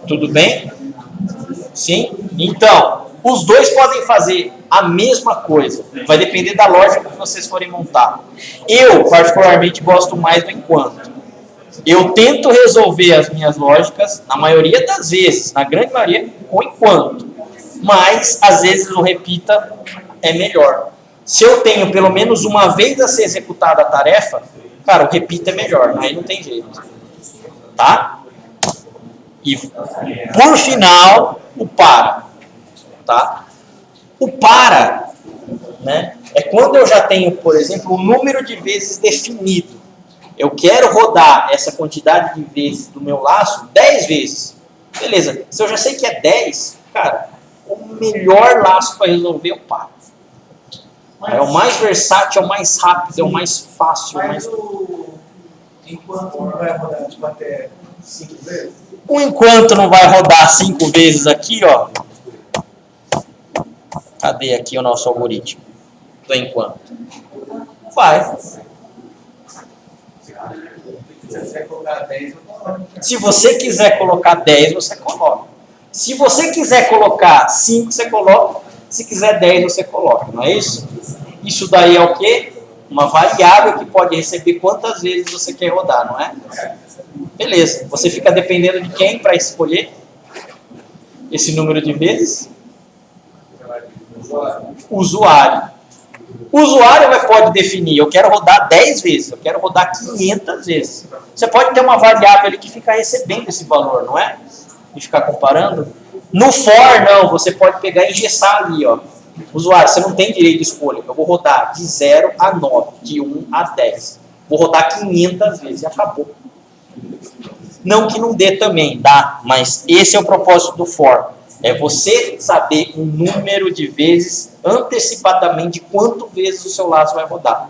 Tudo bem? Sim? Então, os dois podem fazer a mesma coisa. Vai depender da lógica que vocês forem montar. Eu, particularmente, gosto mais do enquanto. Eu tento resolver as minhas lógicas, na maioria das vezes, na grande maioria, com enquanto. Mas, às vezes, o repita é melhor. Se eu tenho pelo menos uma vez a ser executada a tarefa, cara, o repita é melhor. Aí não tem jeito. Tá? E, por final, o para. Tá? O para, né, é quando eu já tenho, por exemplo, um número de vezes definido. Eu quero rodar essa quantidade de vezes do meu laço 10 vezes. Beleza. Se eu já sei que é 10, cara, o melhor laço para resolver é o para. É o mais versátil, é o mais rápido, é o mais fácil. Mas enquanto não vai rodar tipo até 5 vezes? O enquanto não vai rodar 5 vezes aqui, ó. Cadê aqui o nosso algoritmo? Do enquanto. Vai. Se você colocar 10, eu Se você quiser colocar 10, você coloca. Se você quiser colocar 5, você coloca. Se quiser 10, você coloca. Não é isso? Isso daí é o quê? Uma variável que pode receber quantas vezes você quer rodar, não é? Beleza. Você fica dependendo de quem para escolher esse número de vezes? O usuário. O usuário pode definir, eu quero rodar 10 vezes, eu quero rodar 500 vezes. Você pode ter uma variável ali que fica recebendo esse valor, não é? E ficar comparando. No for, não, você pode pegar e engessar ali, ó. Usuário, você não tem direito de escolha. Eu vou rodar de 0 a 9, de 1 a 10. Vou rodar 500 vezes e acabou. Não que não dê também, dá, mas esse é o propósito do for. É você saber um número de vezes antecipadamente quantas vezes o seu laço vai rodar.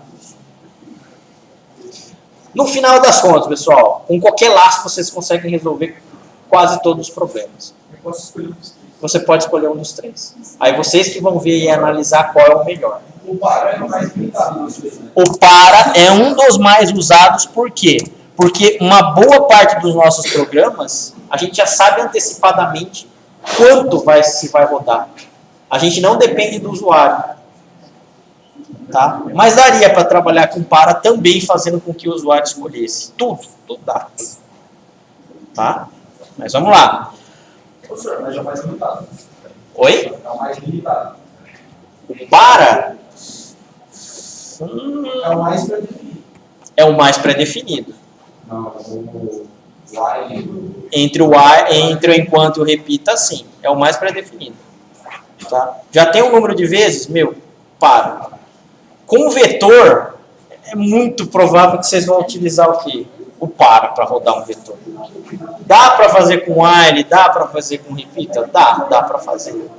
No final das contas, pessoal, com qualquer laço vocês conseguem resolver quase todos os problemas. Eu posso escolher um dos três. Você pode escolher um dos três. Aí vocês que vão ver e analisar qual é o melhor. O para é o mais limitado dos três, né? O para é um dos mais usados, por quê? Porque uma boa parte dos nossos programas, a gente já sabe antecipadamente quanto se vai rodar. A gente não depende do usuário. Tá? Mas daria para trabalhar com para também fazendo com que o usuário escolhesse. Tudo dá. Tá? Mas vamos lá. Professor, mas é o mais limitado. Oi? É o mais limitado. O para É o mais pré-definido. é o mais pré-definido. Não, o while. Entre o enquanto e o repita, sim. É o mais pré-definido. Tá? Já tem um número de vezes? Para. Com o vetor, é muito provável que vocês vão utilizar o quê? O para rodar um vetor. Dá para fazer com while? Dá para fazer com repita? Dá para fazer.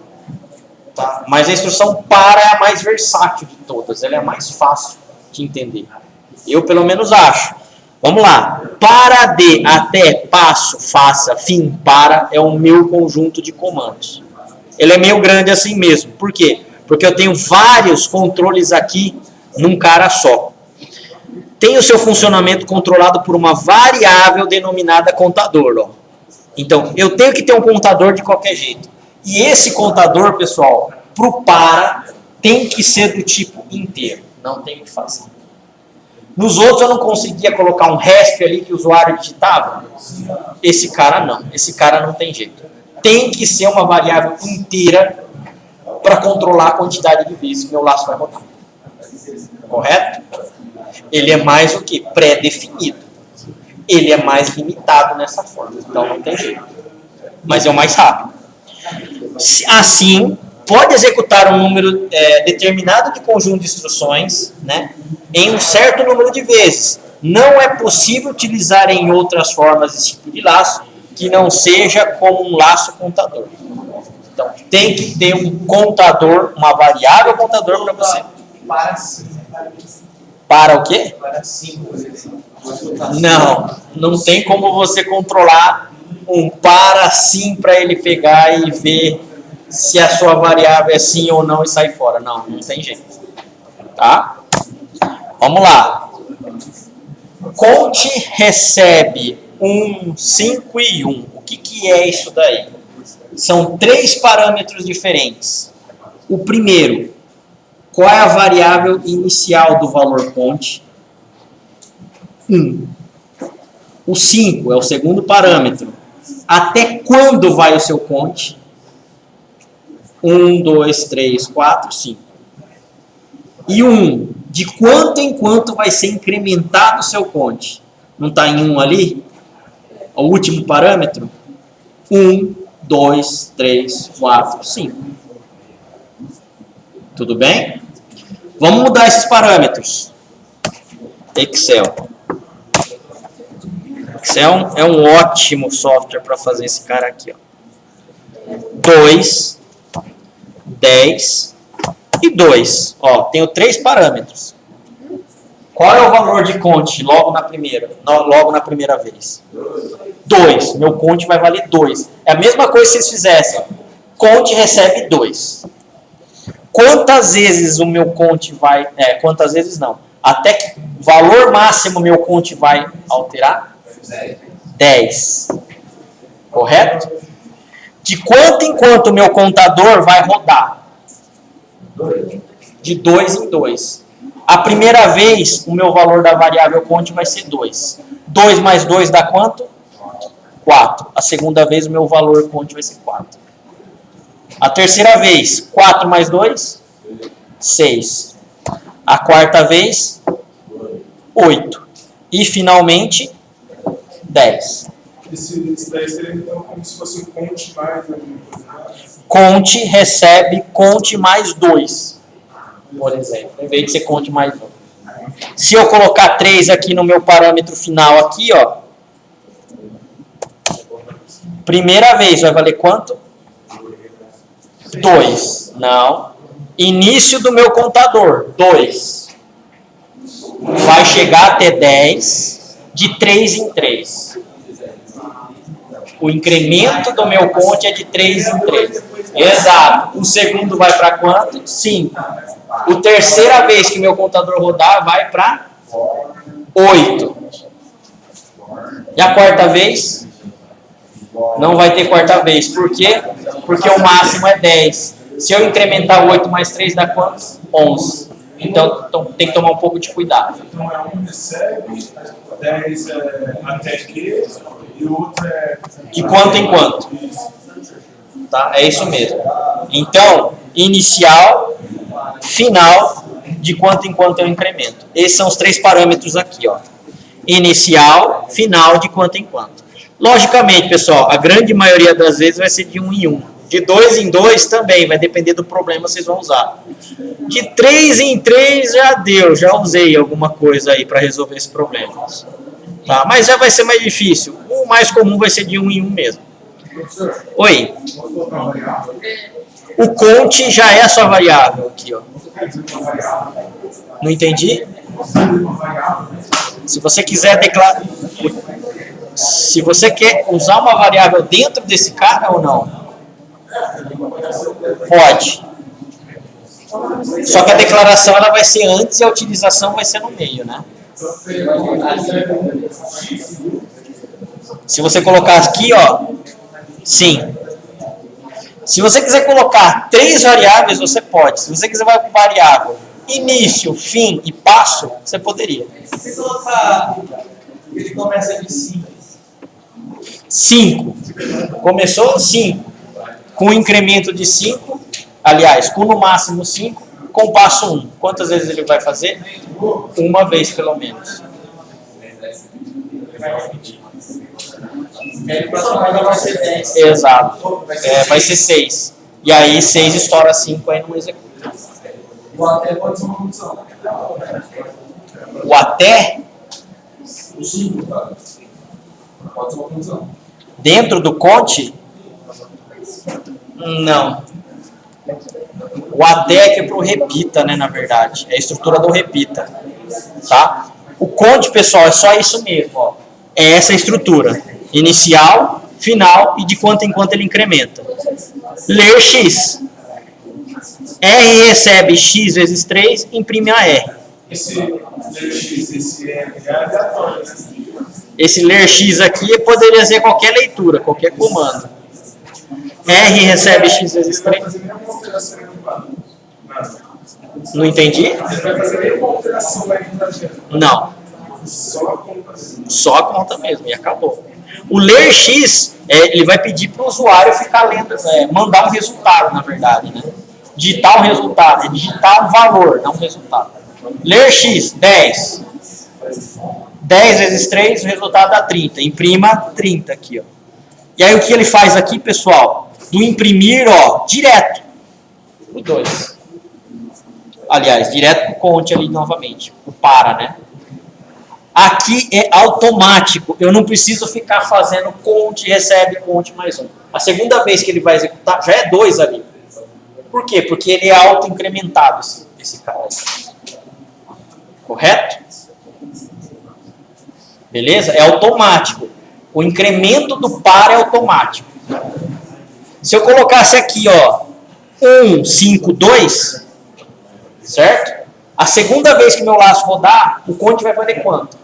Tá? Mas a instrução para é a mais versátil de todas. Ela é a mais fácil de entender. Eu, pelo menos, acho. Vamos lá. Para de, até, passo, faça, fim, para é o meu conjunto de comandos. Ele é meio grande assim mesmo. Por quê? Porque eu tenho vários controles aqui num cara só. Tem o seu funcionamento controlado por uma variável denominada contador. Ó. Então, eu tenho que ter um contador de qualquer jeito. E esse contador, pessoal, para o para, tem que ser do tipo inteiro. Não tem o que fazer. Nos outros eu não conseguia colocar um resp ali que o usuário digitava. Esse cara não. Esse cara não tem jeito. Tem que ser uma variável inteira para controlar a quantidade de vezes que meu laço vai rodar. Correto? Ele é mais o que? Pré-definido. Ele é mais limitado nessa forma. Então não tem jeito. Mas é o mais rápido. Assim, pode executar um número determinado de conjunto de instruções, né, em um certo número de vezes. Não é possível utilizar em outras formas esse tipo de laço que não seja como um laço contador. Então, tem que ter um contador, uma variável contador para você. Para sim. Para o quê? Para sim, por exemplo. Não tem como você controlar um para sim para ele pegar e ver se a sua variável é sim ou não e sair fora. Não tem jeito. Tá? Vamos lá. Conte recebe 1, 5 e 1. O que é isso daí? São 3 parâmetros diferentes. O primeiro, qual é a variável inicial do valor conte? 1. O 5 é o segundo parâmetro. Até quando vai o seu conte? 1, 2, 3, 4, 5. E 1, de quanto em quanto vai ser incrementado o seu conte? Não está em 1 ali? O último parâmetro? 1, 2, 3, 4, 5. Tudo bem? Vamos mudar esses parâmetros. Excel. Excel é um ótimo software para fazer esse cara aqui. 2, 10 e 2. Ó, tenho 3 parâmetros. Qual é o valor de conte logo na primeira vez? 2. Meu conte vai valer 2. É a mesma coisa se vocês fizessem. Conte recebe 2. Quantas vezes o meu conte vai... quantas vezes não. Até que valor máximo meu conte vai alterar? 10. Correto? De quanto em quanto o meu contador vai rodar? De 2 em 2. A primeira vez, o meu valor da variável conte vai ser 2. 2 mais 2 dá quanto? 4. A segunda vez, o meu valor conte vai ser 4. A terceira vez, 4 mais 2? 6. A quarta vez, 8. E, finalmente, 10. Esse daí seria então como se fosse um conte mais alguma coisa. Conte, recebe, conte mais 2. Por exemplo, em vez de ser conte mais 1. Se eu colocar 3 aqui no meu parâmetro final, aqui, ó. Primeira vez vai valer quanto? 2. Não. Início do meu contador, 2. Vai chegar até 10, de 3 em 3. O incremento do meu conte é de 3 em 3. Exato. O segundo vai para quanto? 5. A terceira vez que meu contador rodar, vai para 8. E a quarta vez? Não vai ter quarta vez. Por quê? Porque o máximo é 10. Se eu incrementar 8 mais 3, dá quanto? 11. Então tem que tomar um pouco de cuidado. Então é um recebe, 10 até que, e o outro é... De quanto em quanto? Tá? É isso mesmo. Então, inicial, final, de quanto em quanto é o incremento. Esses são os 3 parâmetros aqui, ó. Inicial, final, de quanto em quanto. Logicamente, pessoal, a grande maioria das vezes vai ser de 1 em 1. De 2 em 2 também, vai depender do problema que vocês vão usar. De 3 em 3 já deu, já usei alguma coisa aí para resolver esses problemas. Tá? Mas já vai ser mais difícil. O mais comum vai ser de 1 em 1 mesmo. Oi. O conte já é a sua variável aqui, ó. Não entendi? Se você quiser declarar... Se você quer usar uma variável dentro desse cara ou não? Pode. Só que a declaração ela vai ser antes e a utilização vai ser no meio, né? Se você colocar aqui, ó, sim. Se você quiser colocar 3 variáveis, você pode. Se você quiser variável início, fim e passo, você poderia. Se colocar, ele começa de 5. 5. Começou 5. Com incremento de 5, aliás, com no máximo 5, com passo 1. Quantas vezes ele vai fazer? Uma vez, pelo menos. Aí o próximo vai ser 10. Exato. Vai ser 6. E aí 6 estoura 5, aí não executa. O até pode ser uma condição. O até, O 5, tá? Pode ser uma condição. dentro do conte, não. O até é que é pro repita, né, na verdade. É a estrutura do repita. Tá? O conte, pessoal, é só isso mesmo, ó. É essa estrutura. Inicial, final e de quanto em quanto ele incrementa. Ler X. R recebe X vezes 3, imprime a R. Esse LX, esse R é aleatório, né? Esse ler X aqui poderia ser qualquer leitura, qualquer comando. R recebe X vezes 3. Não vai fazer nenhuma alteração aí no quadro. Nada. Não entendi? Ele vai fazer nenhuma alteração lá em Tagenda. Não. Só a conta. Só a conta mesmo, e acabou. O ler X, ele vai pedir para o usuário ficar lendo, mandar um resultado, na verdade, né? Digitar um resultado, digitar um valor, não um resultado. Ler X, 10. 10 vezes 3, o resultado dá 30. Imprima 30 aqui, ó. E aí o que ele faz aqui, pessoal? Do imprimir, ó, direto. O 2. Aliás, direto pro conte ali novamente. O para, né? Aqui é automático. Eu não preciso ficar fazendo conte, recebe, conte mais 1. A segunda vez que ele vai executar, já é 2 ali. Por quê? Porque ele é auto-incrementado, esse cara aí. Correto? Beleza? É automático. O incremento do par é automático. Se eu colocasse aqui, ó, 1, 5, 2, certo? A segunda vez que meu laço rodar, o conte vai valer quanto?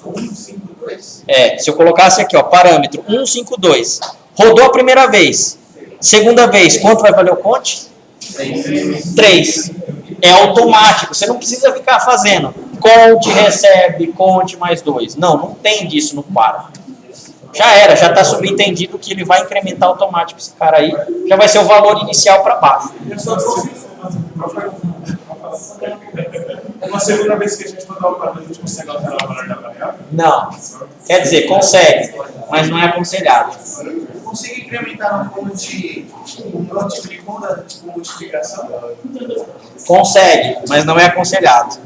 152. Se eu colocasse aqui, ó, parâmetro 152, rodou a primeira vez, segunda vez, quanto vai valer o conte? 3. É automático, você não precisa ficar fazendo conte, recebe, conte mais 2. Não tem disso no para. Já era, já está subentendido que ele vai incrementar automático esse cara aí, já vai ser o valor inicial para baixo. Uma segunda vez que a gente for dar o padrão, a gente consegue alterar o valor da variável? Não. Quer dizer, consegue, mas não é aconselhado. Eu consigo incrementar no conte o multiplicou da multiplicação? Consegue, mas não é aconselhado.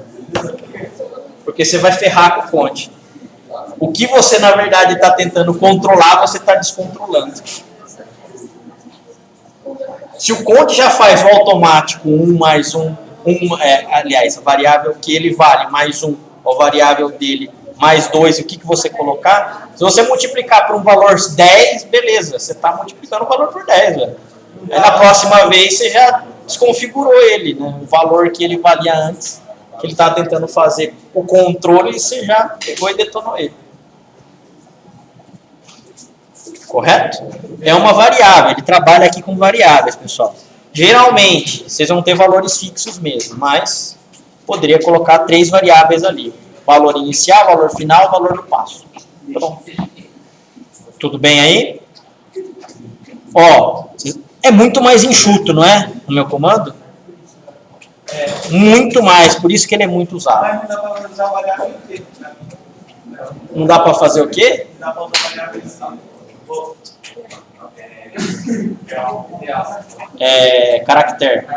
Porque você vai ferrar com o conte. O que você, na verdade, está tentando controlar, você está descontrolando. Se o conte já faz o automático 1 mais 1, aliás, a variável que ele vale mais 1, a variável dele mais 2, o que você colocar, se você multiplicar por um valor 10, beleza, você está multiplicando o valor por 10, velho. Aí na próxima vez você já desconfigurou ele, né? O valor que ele valia antes, que ele estava tentando fazer o controle, você já pegou e detonou ele. Correto? É uma variável, ele trabalha aqui com variáveis, pessoal. Geralmente, vocês vão ter valores fixos mesmo, mas poderia colocar 3 variáveis ali. Valor inicial, valor final, valor do passo. Pronto. Tudo bem aí? Ó, é muito mais enxuto, não é? O meu comando? Muito mais, por isso que ele é muito usado. Mas não dá para usar a variável inteira, né? Não dá para fazer o quê? Não dá para usar a variável inteira. Caractere.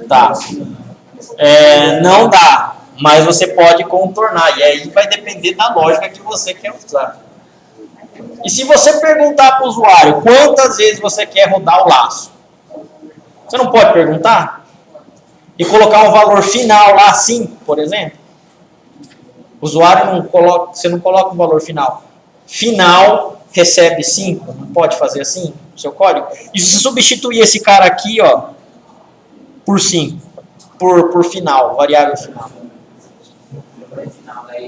Tá. Não dá, mas você pode contornar. E aí vai depender da lógica que você quer usar. E se você perguntar para o usuário quantas vezes você quer rodar o laço, você não pode perguntar? E colocar um valor final lá, 5, por exemplo? O usuário não coloca, você não coloca um valor final. Final recebe 5, não pode fazer assim no seu código? E se você substituir esse cara aqui, ó, por 5, por final, variável final.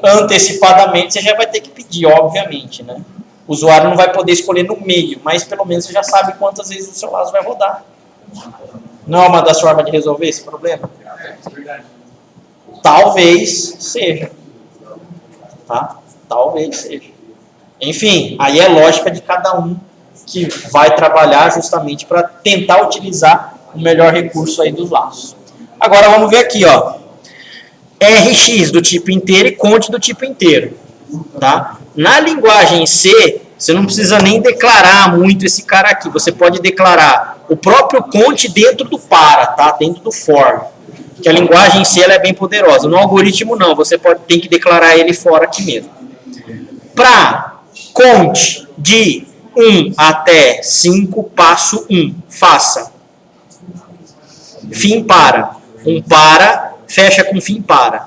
Antecipadamente você já vai ter que pedir, obviamente, né? O usuário não vai poder escolher no meio, mas pelo menos você já sabe quantas vezes o seu laço vai rodar. Não é uma das formas de resolver esse problema? Talvez seja. Tá? Talvez seja. Enfim, aí é lógica de cada um que vai trabalhar justamente para tentar utilizar o melhor recurso aí dos laços. Agora vamos ver aqui, ó. RX do tipo inteiro e conte do tipo inteiro. Tá? Na linguagem C, você não precisa nem declarar muito esse cara aqui. Você pode declarar o próprio conte dentro do para, tá? Dentro do for. Que a linguagem em C ela é bem poderosa. No algoritmo não, você tem que declarar ele fora aqui mesmo. Para conte de 1 até 5, passo 1. Faça. Fim para. Um para, fecha com fim para.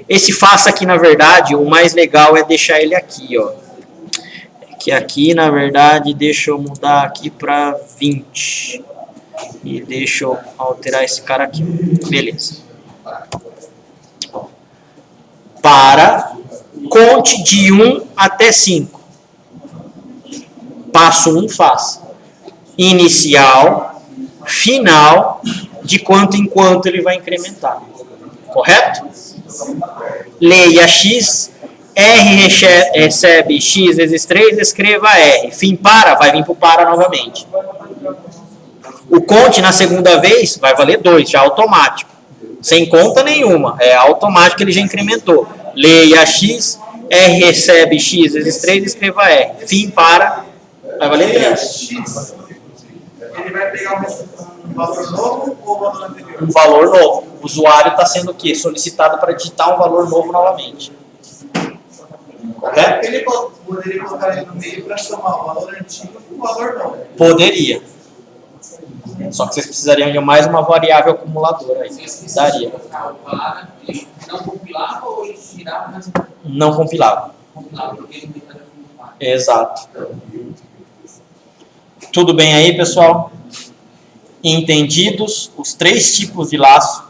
Esse faça aqui, na verdade, o mais legal é deixar ele aqui, ó. Que aqui, na verdade, deixa eu mudar aqui para 20. E deixa eu alterar esse cara aqui. Beleza. Para, conte de 1 até 5. Passo 1, faça. Inicial, final, de quanto em quanto ele vai incrementar. Correto? Leia X, R recebe X vezes 3, escreva R. Fim para, vai vir para o para novamente. O conte na segunda vez vai valer 2, já automático. Sem conta nenhuma, é automático, ele já incrementou. Leia X, R recebe X vezes 3, escreva R. Fim para, vai valer 3. Ele vai pegar um valor novo ou um valor anterior? Um valor novo. O usuário está sendo o quê? Solicitado para digitar um valor novo novamente. Correto? Ele poderia colocar ele no meio para somar o valor antigo com o valor novo. Poderia. Só que vocês precisariam de mais uma variável acumuladora aí. Daria. Não compilava ou ele tirava? Não compilava. Exato. Tudo bem aí, pessoal? Entendidos os 3 tipos de laço?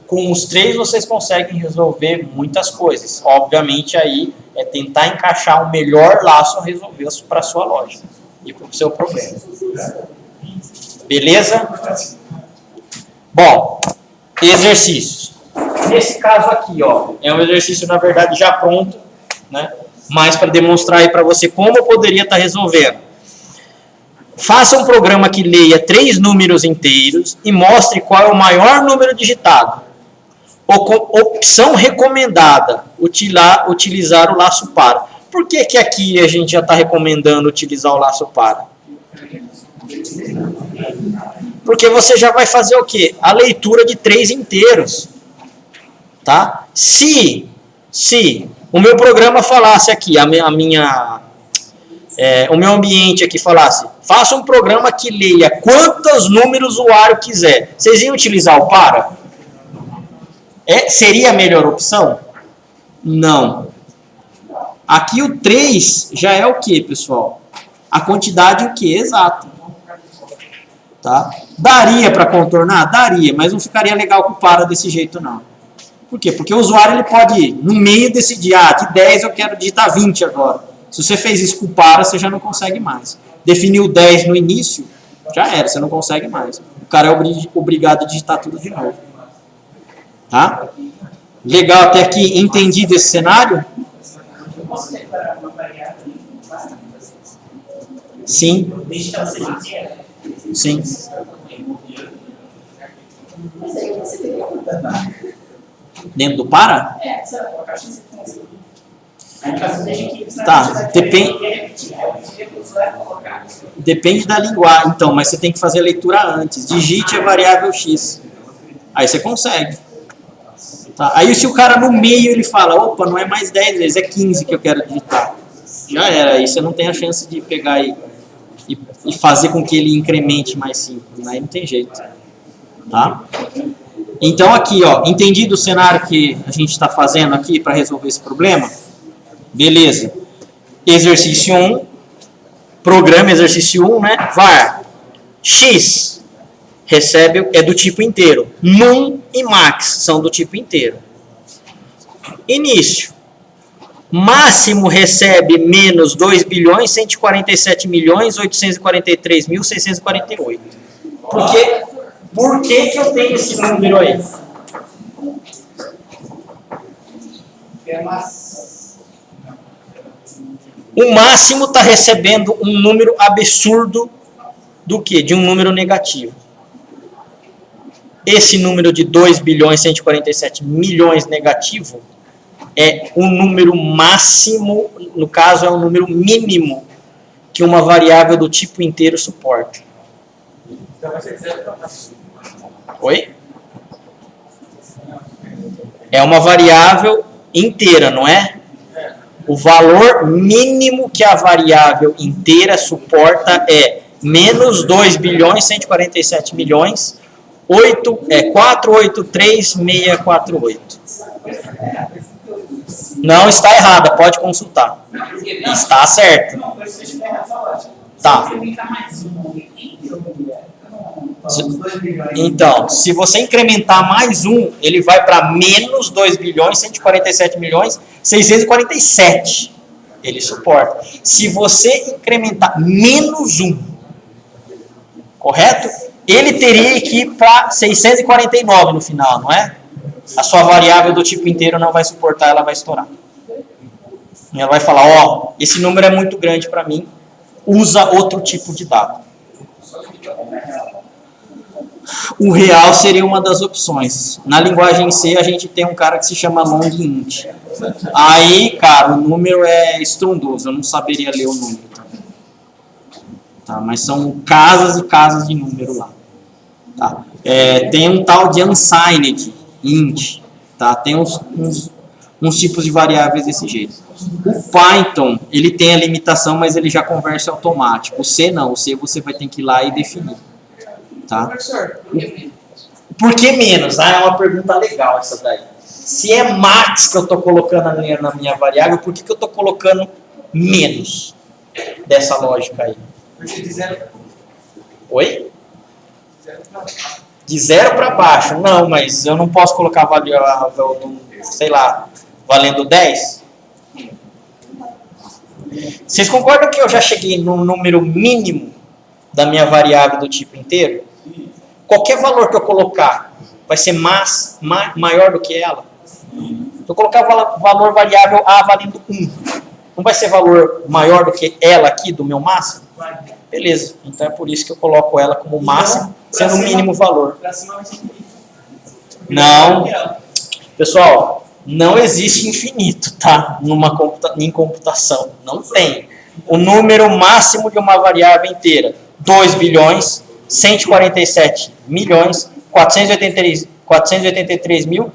Com os 3 vocês conseguem resolver muitas coisas. Obviamente aí é tentar encaixar o melhor laço a resolver para a sua lógica e para o seu problema. Beleza? Bom, exercícios. Nesse caso aqui, ó, é um exercício na verdade já pronto, né? Mas para demonstrar aí para você como eu poderia estar resolvendo. Faça um programa que leia 3 números inteiros e mostre qual é o maior número digitado. Opção recomendada, utilizar o laço para. Por que que aqui a gente já está recomendando utilizar o laço para? Porque você já vai fazer o quê? A leitura de 3 inteiros. Tá? Se o meu programa falasse aqui, o meu ambiente aqui falasse, faça um programa que leia quantos números o usuário quiser. Vocês iam utilizar o para? Seria a melhor opção? Não. Aqui o 3 já é o que, pessoal? A quantidade o que? Exata. Tá? Daria para contornar? Daria, mas não ficaria legal com o para desse jeito não. Por quê? Porque o usuário ele pode, no meio, decidir, de 10 eu quero digitar 20 agora. Se você fez isso com o para, você já não consegue mais. Definiu 10 no início, já era, você não consegue mais. O cara é obrigado a digitar tudo de novo. Tá? Legal até aqui, entendido esse cenário? Sim. Sim. Dentro do para? Tá, depende da linguagem. Então, mas você tem que fazer a leitura antes. Digite a variável x. Aí você consegue. Tá. Aí se o cara no meio ele fala, opa, não é mais 10 vezes, é 15 que eu quero digitar. Já era, aí você não tem a chance de pegar e fazer com que ele incremente mais 5. Aí não tem jeito. Tá? Então aqui, ó, entendido o cenário que a gente está fazendo aqui para resolver esse problema? Beleza. Exercício 1, programa exercício 1, né? var x é do tipo inteiro. Num e max são do tipo inteiro. Início. Máximo recebe menos 2.147.843.648. Por que que eu tenho esse número aí? O máximo está recebendo um número absurdo do quê? De um número negativo. Esse número de 2.147.000.000 negativo é um número máximo, no caso é um número mínimo que uma variável do tipo inteiro suporta. Então vai ser 0 para Oi? É uma variável inteira, não é? O valor mínimo que a variável inteira suporta é menos 2.147.000.483.648. Não está errada, pode consultar. Está certo. Tá. Então, se você incrementar mais um, ele vai para menos 2.147.647. Ele suporta. Se você incrementar menos um, correto? Ele teria que ir para 649 no final, não é? A sua variável do tipo inteiro não vai suportar, ela vai estourar. E ela vai falar, ó, esse número é muito grande para mim, usa outro tipo de dado. O real seria uma das opções. Na linguagem C, a gente tem um cara que se chama long int. Aí, cara, o número é estrondoso, eu não saberia ler o número também. Tá, mas são casas e casas de número lá. Tá. Tem um tal de unsigned int. Tá? Tem uns tipos de variáveis desse jeito. O Python, ele tem a limitação, mas ele já converte automático. O C não, o C você vai ter que ir lá e definir. Tá? Por que menos? É uma pergunta legal essa daí. Se é max que eu estou colocando na minha variável, por que eu estou colocando menos dessa lógica aí? Porque de 0. Oi? De 0 para baixo. Não, mas eu não posso colocar variável, sei lá, valendo 10? Vocês concordam que eu já cheguei no número mínimo da minha variável do tipo inteiro? Qualquer valor que eu colocar vai ser maior do que ela? Se eu colocar valor variável A valendo 1, não vai ser valor maior do que ela aqui, do meu máximo? Beleza, então é por isso que eu coloco ela como máximo, sendo o mínimo valor. Não, pessoal, não existe infinito, tá? Em computação, não tem. O número máximo de uma variável inteira, 2 bilhões, 147 milhões, 483 mil,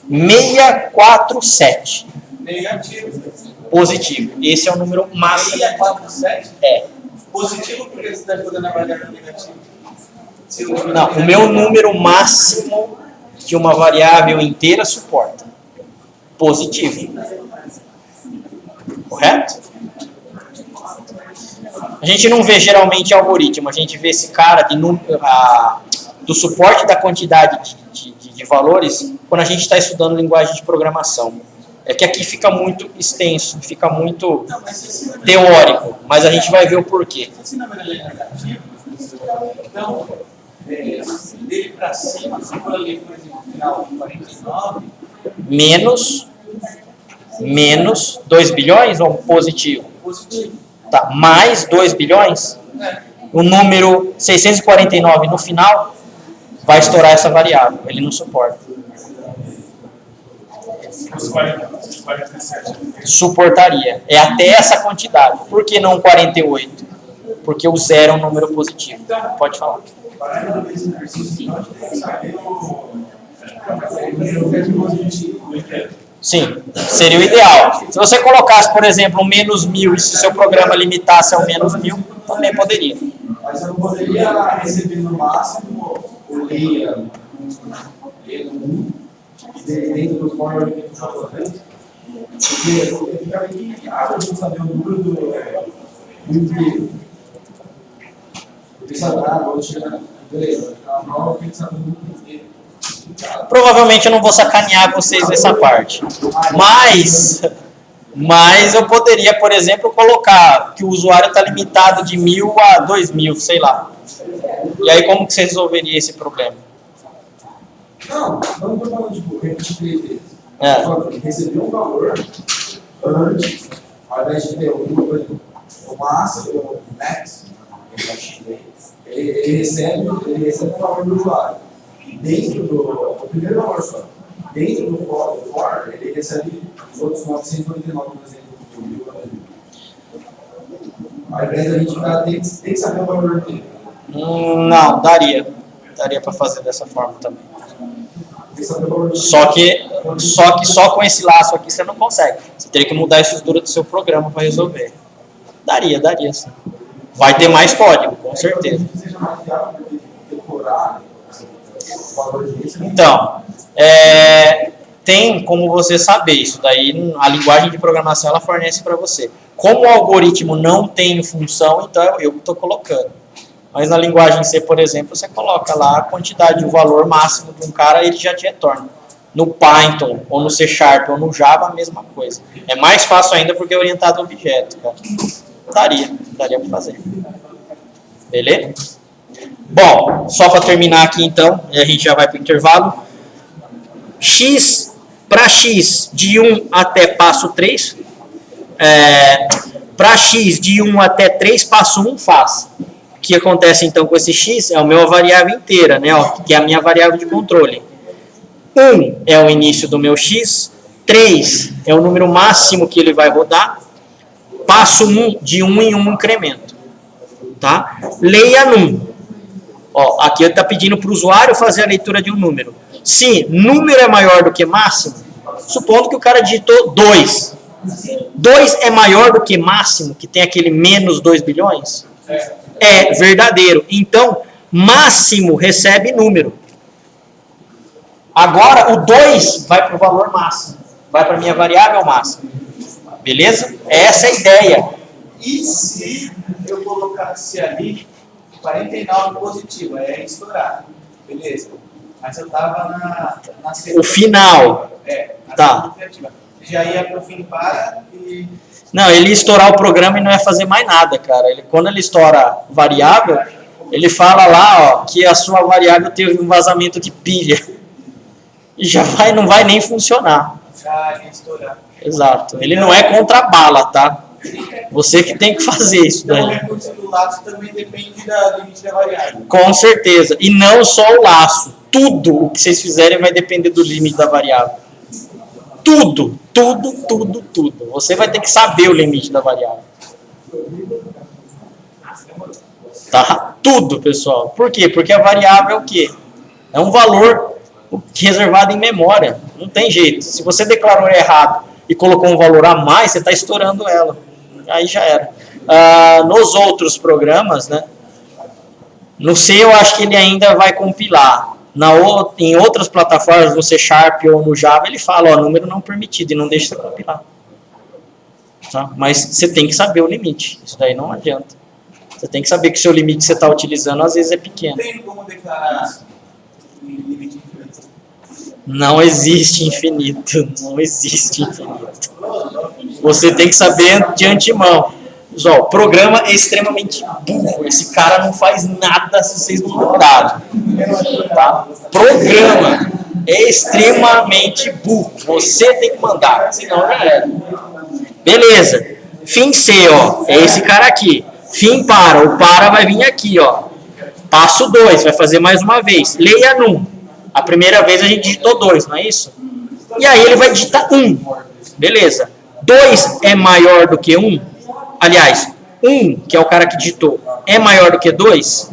647. Negativo. Positivo. Esse é o número máximo. 647? É. Positivo porque você está podendo avaliar negativo. Não, o meu número máximo que uma variável inteira suporta. Positivo. Correto? A gente não vê geralmente algoritmo, a gente vê esse cara do suporte da quantidade de valores quando a gente está estudando linguagem de programação. É que aqui fica muito extenso, fica muito teórico, mas a gente vai ver o porquê. Se na verdade é negativo, então, dele para cima, se for ali, por exemplo, no final de 49... Menos 2 bilhões ou positivo? Positivo. Tá, mais 2 bilhões? O número 649 no final vai estourar essa variável, ele não suporta. Os 47. Suportaria. É até essa quantidade. Por que não 48? Porque o 0 é um número positivo. Pode falar. Sim, seria o ideal. Se você colocasse, por exemplo, um menos 1000 e se o seu programa limitasse ao menos 1000, também poderia. Mas eu não poderia receber no máximo o leia 1 e dentro do fórum que eu estava fazendo. Porque fica bem complicado a gente saber o número do inteiro. Porque sabe, vou chegar, beleza, a prova tem que saber o número inteiro. Provavelmente eu não vou sacanear vocês nessa parte. Mas eu poderia, por exemplo, colocar que o usuário está limitado de 1000 a 2000, sei lá. E aí como que você resolveria esse problema? Não estou falando de repetir 3 vezes. É. Receber um valor antes, ao invés de ter o máximo, o max, ele recebe o valor do usuário. Dentro o primeiro valor só. Dentro do for, ele recebe os outros 999, por exemplo, do 1000 a 2000. Ao invés da gente tem que saber o valor dele. Não, daria. Daria para fazer dessa forma também. Só que só com esse laço aqui você não consegue. Você teria que mudar a estrutura do seu programa para resolver. Daria sim. Vai ter mais código, com certeza. Então, tem como você saber isso. Daí a linguagem de programação ela fornece para você. Como o algoritmo não tem função, então eu estou colocando. Mas na linguagem C, por exemplo, você coloca lá a quantidade, o valor máximo de um cara, ele já te retorna. No Python, ou no C Sharp, ou no Java, a mesma coisa. É mais fácil ainda porque é orientado a objeto, cara. Daria para fazer. Beleza? Bom, só para terminar aqui então, e a gente já vai para o intervalo. Para x de 1 até passo 3, para x de 1 até 3, passo 1 faz. O que acontece então com esse x? É a minha variável inteira, né? Ó, que é a minha variável de controle. 1 é o início do meu x, 3 é o número máximo que ele vai rodar, passo 1 de 1 em 1 incremento. Tá? Leia num. Ó, aqui ele está pedindo para o usuário fazer a leitura de um número. Se número é maior do que máximo, supondo que o cara digitou 2. 2 é maior do que máximo, que tem aquele menos 2 bilhões? É verdadeiro. Então, máximo recebe número. Agora, o 2 vai para o valor máximo. Vai para a minha variável máxima. Beleza? Essa é a ideia. E se eu colocasse ali 49 positivo, aí é estourar. Beleza. Mas eu tava na O final. na Tá. segunda criativa. Já ia pro fim para e. Não, ele ia estourar o programa e não ia fazer mais nada, cara. Quando ele estoura variável, ele fala lá, ó, que a sua variável teve um vazamento de pilha. E já não vai nem funcionar. Já ia estourar. Exato. Ele não é contra a bala, tá? Você que tem que fazer isso Então o daí. recurso do laço também depende do limite da variável. Com certeza. E não só o laço. Tudo o que vocês fizerem vai depender do limite da variável. Tudo. Você vai ter que saber o limite da variável. Tá? Tudo, pessoal. Por quê? Porque a variável é o quê? É um valor reservado em memória. Não tem jeito. Se você declarou errado e colocou um valor a mais, você está estourando ela. Aí já era. Nos outros programas, né? No C eu acho que ele ainda vai compilar. Em outras plataformas, no C Sharp ou no Java, ele fala, ó, número não permitido, e não deixa você compilar. Tá? Mas você tem que saber o limite. Isso daí não adianta. Você tem que saber que o seu limite que você está utilizando, às vezes, é pequeno. Tem como declarar limite infinito? Não existe infinito. Não existe infinito. Você tem que saber de antemão. Pessoal, o programa é extremamente burro. Esse cara não faz nada se vocês não mandarem. Tá? Programa é extremamente burro. Você tem que mandar, senão já era. Beleza. Fim C, ó. É esse cara aqui. Fim para. O para vai vir aqui, ó. Passo 2. Vai fazer mais uma vez. Leia num. A primeira vez a gente digitou 2, não é isso? E aí ele vai digitar 1. Beleza. 2 é maior do que 1? Aliás, 1, que é o cara que digitou, é maior do que 2?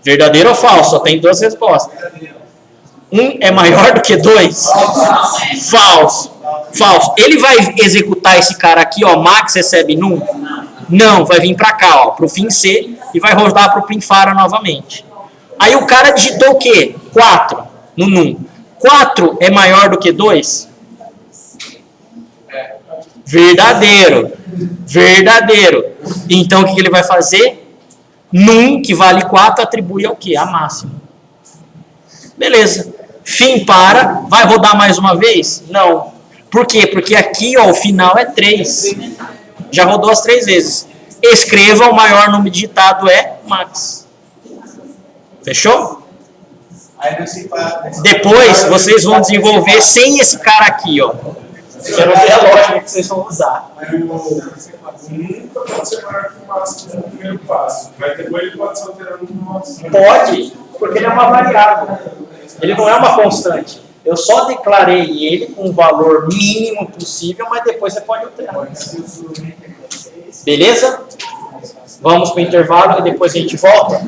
Verdadeiro ou falso? Só tem duas respostas. 1 é maior do que 2? Falso. Falso. Ele vai executar esse cara aqui, ó, max recebe num? Não, vai vir para cá, ó, pro fim C e vai rodar pro fim fara novamente. Aí o cara digitou o quê? 4 no num. 4 é maior do que 2? Verdadeiro. Verdadeiro. Então o que ele vai fazer? Num, que vale 4, atribui ao quê? A máxima. Beleza. Fim para. Vai rodar mais uma vez? Não. Por quê? Porque aqui, ó, o final é 3. Já rodou as 3 vezes. Escreva, o maior número digitado é max. Fechou? Depois vocês vão desenvolver sem esse cara aqui, ó. Quero ver a lógica que vocês vão usar. Mas nunca pode ser maior que o máximo no primeiro passo. Mas depois ele pode ser alterando no máximo. Pode, porque ele é uma variável. Ele não é uma constante. Eu só declarei ele com o valor mínimo possível, mas depois você pode alterar. Beleza? Vamos para o intervalo e depois a gente volta.